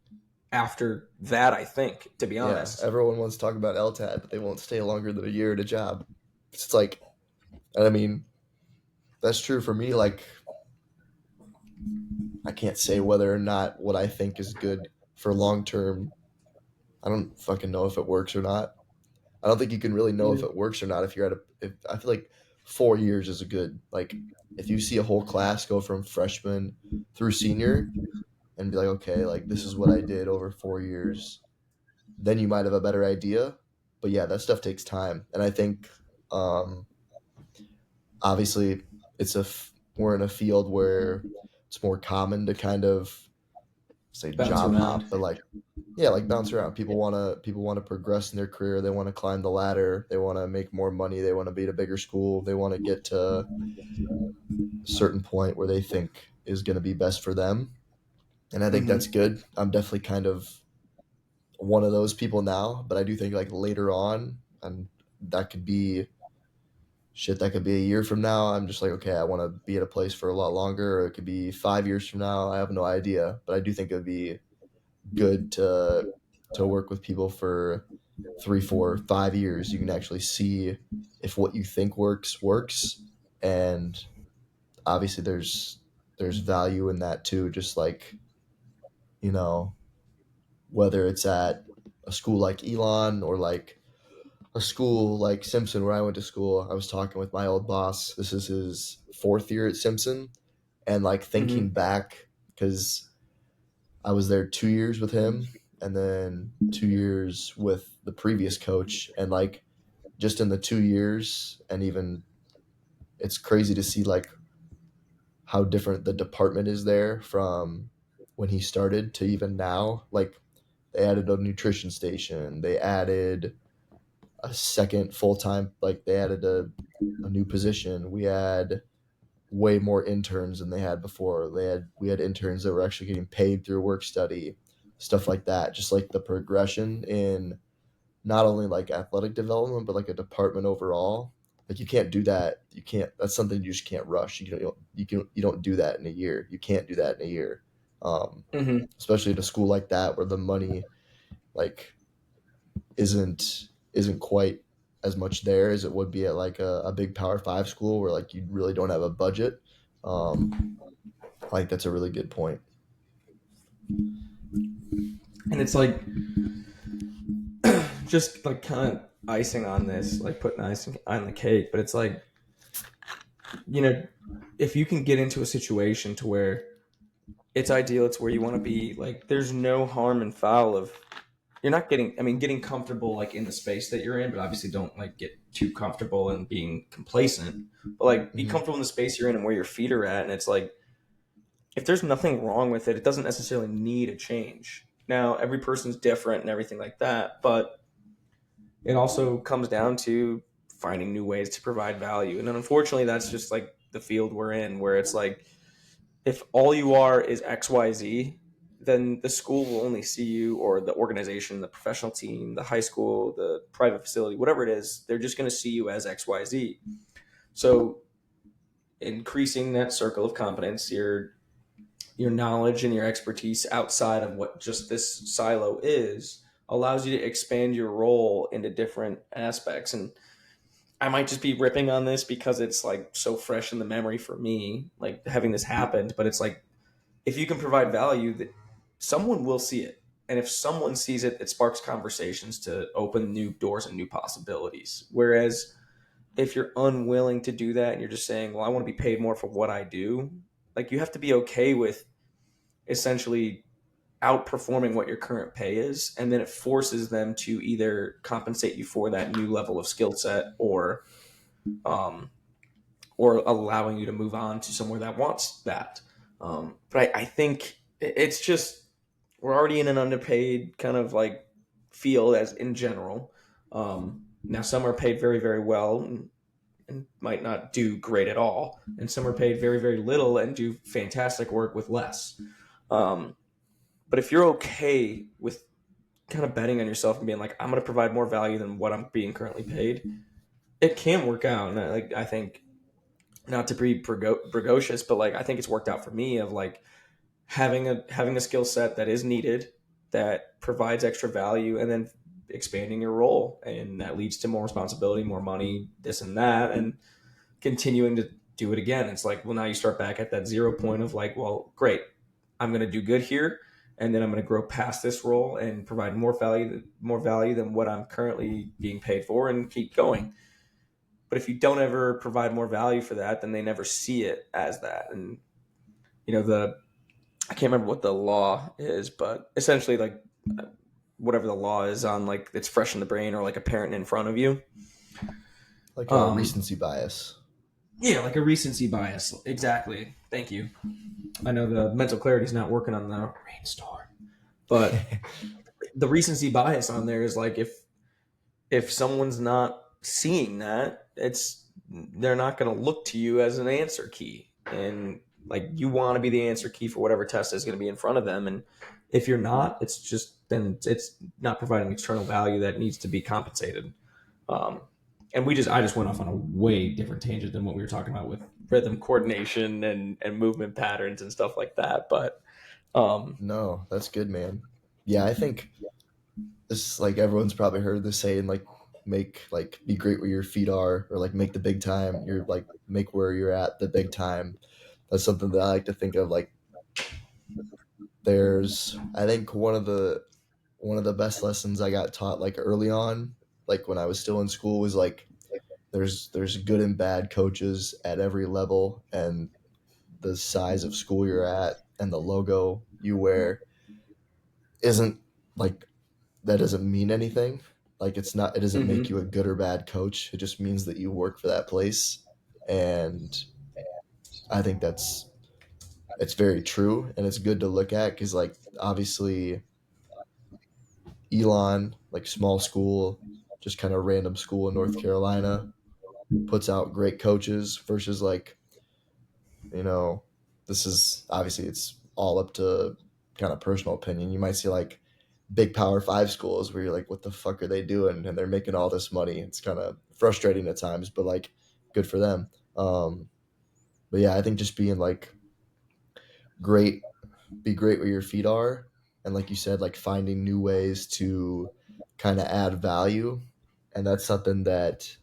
after that. I think, to be honest, Everyone wants to talk about LTAD, but they won't stay longer than a year at a job. It's like, and I mean, that's true for me. Like, I can't say whether or not what I think is good for long term. I don't fucking know if it works or not. I don't think you can really know if it works or not if you're at a. If I feel like 4 years is a good, like, if you see a whole class go from freshman through senior and be like, okay, like this is what I did over 4 years, then you might have a better idea. But yeah, that stuff takes time, and I think um, obviously we're in a field where it's more common to kind of say bounce job around. hop, but like yeah, like bounce around. People want to progress in their career. They want to climb the ladder. They want to make more money. They want to be at a bigger school. They want to get to a certain point where they think is going to be best for them. And I think that's good. I'm definitely kind of one of those people now, but I do think like later on, and that could be shit. That could be a year from now. I'm just like, okay, I want to be at a place for a lot longer. Or it could be 5 years from now. I have no idea, but I do think it would be good to work with people for 3, 4, 5 years. You can actually see if what you think works, and obviously there's value in that too. Just like, you know, whether it's at a school like Elon or like a school like Simpson where I went to school. I was talking with my old boss. This is his 4th year at Simpson, and like thinking back because I was there 2 years with him and then 2 years with the previous coach. And like just in the 2 years, and even it's crazy to see like how different the department is there from when he started to even now. Like they added a nutrition station, they added a second full time, like they added a new position. We had way more interns than they had before. We had interns that were actually getting paid through work study, stuff like that. Just like the progression in not only like athletic development, but like a department overall. Like you can't do that. You can't. That's something you just can't rush. You don't do that in a year. You can't do that in a year, especially at a school like that where the money like isn't quite as much there as it would be at like a big Power 5 school where like you really don't have a budget. Like that's a really good point. And it's like just like kind of icing on this, like putting icing on the cake. But it's like, if you can get into a situation to where it's ideal, it's where you want to be, like there's no harm and foul of you're not getting comfortable like in the space that you're in, but obviously don't like get too comfortable and being complacent, but like be comfortable in the space you're in and where your feet are at. And it's like, if there's nothing wrong with it, it doesn't necessarily need a change. Now, every person's different and everything like that, but it also comes down to finding new ways to provide value. And unfortunately, that's just like the field we're in, where it's like, if all you are is XYZ, then the school will only see you, or the organization, the professional team, the high school, the private facility, whatever it is, they're just going to see you as XYZ. So increasing that circle of competence, your knowledge and your expertise outside of what just this silo is, allows you to expand your role into different aspects. And I might just be ripping on this because it's like so fresh in the memory for me, like having this happened. But it's like, if you can provide value, that someone will see it. And if someone sees it, it sparks conversations to open new doors and new possibilities. Whereas if you're unwilling to do that and you're just saying, well, I want to be paid more for what I do, like you have to be okay with essentially outperforming what your current pay is. And then it forces them to either compensate you for that new level of skill set, or allowing you to move on to somewhere that wants that. But I think it's just, we're already in an underpaid kind of like field as in general. Now some are paid very, very well and might not do great at all. And some are paid very, very little and do fantastic work with less. But if you're okay with kind of betting on yourself and being like, I'm going to provide more value than what I'm being currently paid, it can work out. And I think, not to be precocious, but like I think it's worked out for me of like having a skill set that is needed, that provides extra value, and then expanding your role, and that leads to more responsibility, more money, this and that, and continuing to do it again. It's like, well, now you start back at that 0 point of like, well, great, I'm going to do good here, and then I'm going to grow past this role and provide more value than what I'm currently being paid for, and keep going. But if you don't ever provide more value for that, then they never see it as that. And the I can't remember what the law is, but essentially, like, whatever the law is on, like, it's fresh in the brain, or like a parent in front of you. Like a recency bias. Yeah, like a recency bias. Exactly. Thank you. I know the mental clarity is not working on the rainstorm, but the recency bias on there is like, if someone's not seeing that, they're not going to look to you as an answer key, and like, you want to be the answer key for whatever test is going to be in front of them. And if you're not, it's not providing external value that needs to be compensated. um, and I just went off on a way different tangent than what we were talking about with rhythm coordination and movement patterns and stuff like that. But No, that's good, man. Yeah, I think this, like, everyone's probably heard this saying, like, be great where your feet are, or like make the big time. You're like, make where you're at the big time. That's something that I like to think of. Like, I think one of the best lessons I got taught, like, early on, like when I was still in school, was like, there's good and bad coaches at every level, and the size of school you're at and the logo you wear isn't, like, that doesn't mean anything. Like, it doesn't make you a good or bad coach. It just means that you work for that place. And I think it's very true, and it's good to look at, because, like, obviously Elon, like, small school, just kind of random school in North Carolina, puts out great coaches, versus, like, you know, this is obviously, it's all up to kind of personal opinion. You might see, like, big Power Five schools where you're like, what the fuck are they doing? And they're making all this money. It's kind of frustrating at times, but, like, good for them. But yeah, I think just being, like, great, be great where your feet are, and, like you said, like, finding new ways to kind of add value. And that's something that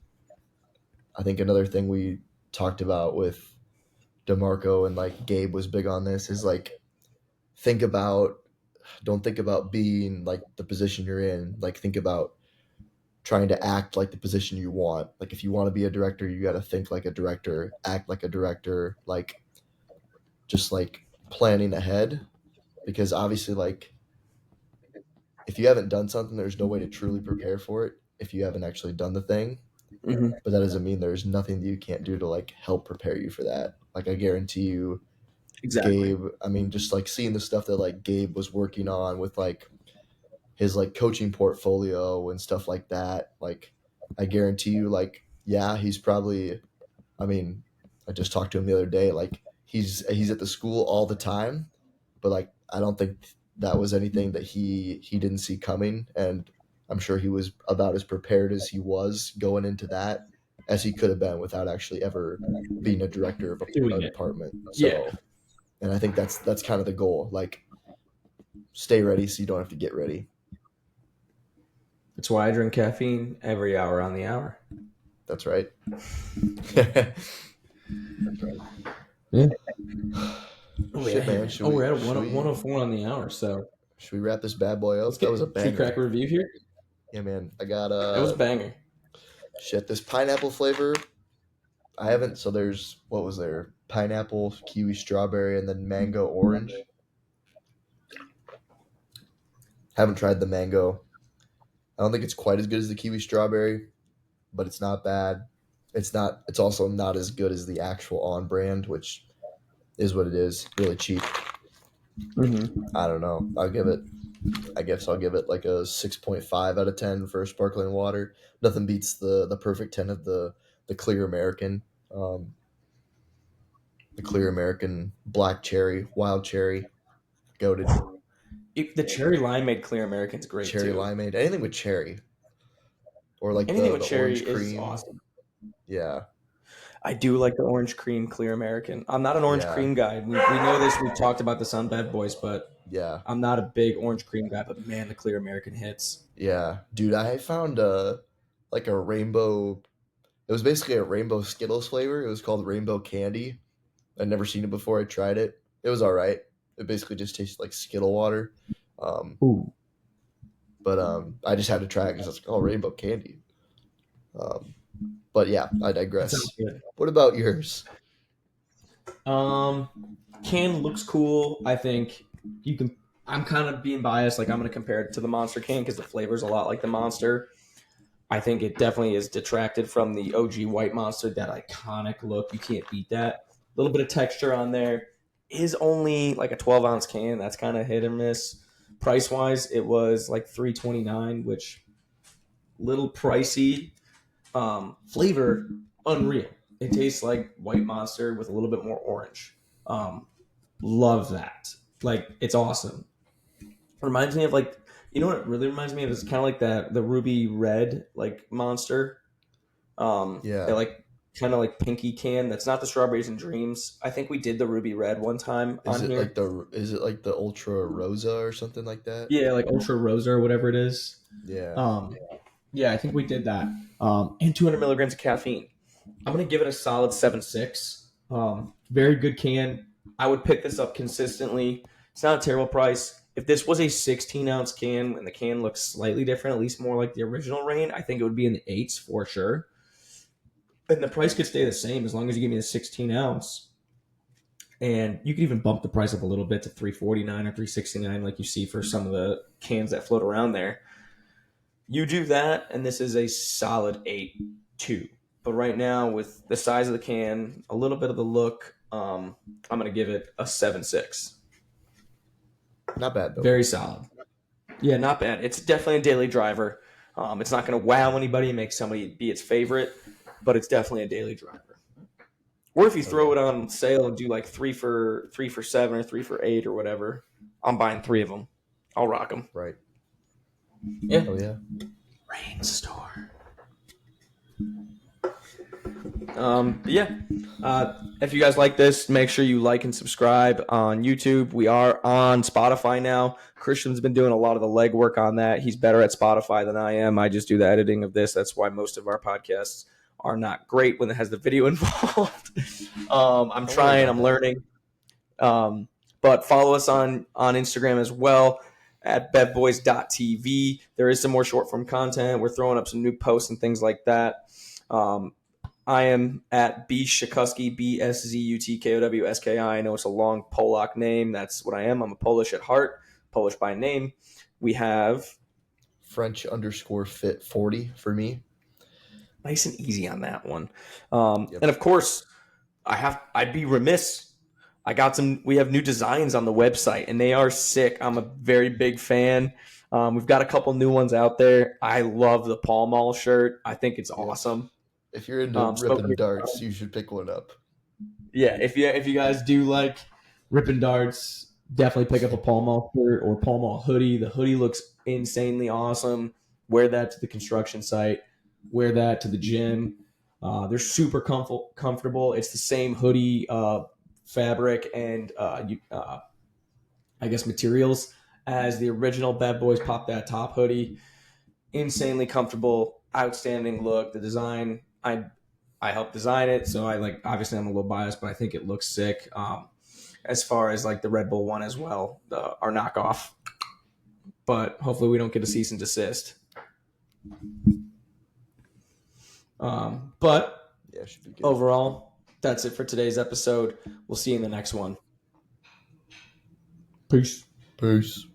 I think another thing we talked about with DeMarco, and, like, Gabe was big on this, is like, think about don't think about being, like, the position you're in. Like, think about trying to act like the position you want. Like, if you want to be a director, you got to think like a director, act like a director, like, just, like, planning ahead. Because obviously, like, if you haven't done something, there's no way to truly prepare for it if you haven't actually done the thing. Mm-hmm. But that doesn't mean there's nothing that you can't do to, like, help prepare you for that. Like, I guarantee you, Exactly. Gabe, I mean, just, like, seeing the stuff that, like, Gabe was working on with, like, his, like, coaching portfolio and stuff like that, like, I guarantee you, like, yeah, he's probably, I mean, I just talked to him the other day, like, he's at the school all the time, but, like, I don't think that was anything that he didn't see coming. And I'm sure he was about as prepared as he was going into that as he could have been without actually ever being a director of a Doing it. department. Yeah. So, and I think that's kind of the goal, like, stay ready so you don't have to get ready. That's why I drink caffeine every hour on the hour. That's right. Yeah. Shit, man. We're at 104 on the hour. So Should we wrap this bad boy let's up? get. That was a Should we crack banger. a review here? Yeah, man. I got It was a banger. shit, this pineapple flavor. I haven't. So there's, what was there? Pineapple, kiwi, strawberry, and then mango orange. Haven't tried the mango. I don't think it's quite as good as the kiwi strawberry, but it's not bad. It's not. It's also not as good as the actual on brand, which is what it is. Really cheap. Mm-hmm. I don't know. I guess I'll give it like a 6.5 out of 10 for sparkling water. Nothing beats the perfect 10 of the clear American, um, the clear American black cherry, wild cherry, goated. The cherry limeade Clear American's great Cherry too. limeade, anything with cherry, or like Anything with the cherry orange is cream. awesome. Yeah, I do like the orange cream Clear American. I'm not an orange yeah, cream guy. We know this. We've talked about this on Bad Boys, but yeah, I'm not a big orange cream guy. But man, the Clear American hits. yeah, dude. I found like a rainbow. It was basically a rainbow Skittles flavor. It was called Rainbow Candy. I'd never seen it before. I tried it. It was all right. It basically just tasted like Skittle water. Um, Ooh, but I just had to try it because I was like, oh, rainbow candy. Um, but yeah, I that sounds digress. good. What about yours? Um, can looks cool. I think you can. I'm kind of being biased. Like I'm going to compare it to the Monster can because the flavor's a lot like the Monster. I think it definitely is detracted from the OG White Monster. That iconic look, you can't beat that. A little bit of texture on there. Is only like a 12-ounce can. That's kind of hit or miss. Price wise, it was like $3.29, which little pricey. Flavor unreal. It tastes like White Monster with a little bit more orange. Um, love that. Like it's awesome. Reminds me of like you know what it really reminds me of is kind of like that the ruby red like monster. It Yeah, like kind of like pinky can. That's not the strawberries and dreams. I think we did the ruby red one time on here. is it like the Ultra Rosa or something like that? Yeah, like ultra rosa or whatever it is. Yeah, Um, yeah, I think we did that. And 200 milligrams of caffeine. I'm gonna give it a solid 7.6. Very good can. I would pick this up consistently. It's not a terrible price. If this was a 16-ounce can and the can looks slightly different, at least more like the original Rain, I think it would be in the eights for sure. And the price could stay the same as long as you give me the 16-ounce. And you could even bump the price up a little bit to 349 or 369, like you see for some of the cans that float around there. You do that, and this is a solid 8.2. But right now, with the size of the can, a little bit of the look, I'm going to give it a 7.6. not bad though. Very solid. Yeah, not bad. It's definitely a daily driver. It's not going to wow anybody and make somebody be its favorite, but it's definitely a daily driver. Or if you Oh throw yeah, it on sale and do like 3 for 7 or 3 for 8 or whatever, I'm buying 3 of them. I'll rock them. right. Yeah. Oh yeah. Rain store. Yeah. If you guys like this, make sure you like and subscribe on YouTube. We are on Spotify now. Christian's been doing a lot of the legwork on that. He's better at Spotify than I am. I just do the editing of this. That's why most of our podcasts are not great when it has the video involved. I'm Don't worry trying. about I'm that. learning. But follow us on Instagram as well at bevboys.tv. There is some more short form content. We're throwing up some new posts and things like that. I am at B Szutkowski, BSZUTKOWSKI. I know it's a long Polak name. That's what I am. I'm a Polish at heart, Polish by name. We have French_fit40 for me. nice and easy on that one. Yep. And of course, I'd be remiss. We have new designs on the website and they are sick. I'm a very big fan. We've got a couple new ones out there. I love the Pall Mall shirt. I think it's Yep. awesome. If you're into Smoking ripping darts, you should pick one up. Yeah, if you guys do like ripping darts, definitely pick up a Pall Mall shirt or Pall Mall hoodie. The hoodie looks insanely awesome. Wear that to the construction site. Wear that to the gym. They're super comfortable. It's the same hoodie fabric and I guess materials as the original Bad Boys Pop That Top hoodie. Insanely comfortable, outstanding look. The design, I helped design it, so I like. Obviously, I'm a little biased, but I think it looks sick. As far as like the Red Bull one as well, our knockoff. But hopefully, we don't get a cease and desist. But Yeah, should be good. overall, that's it for today's episode. We'll see you in the next one. Peace. Peace.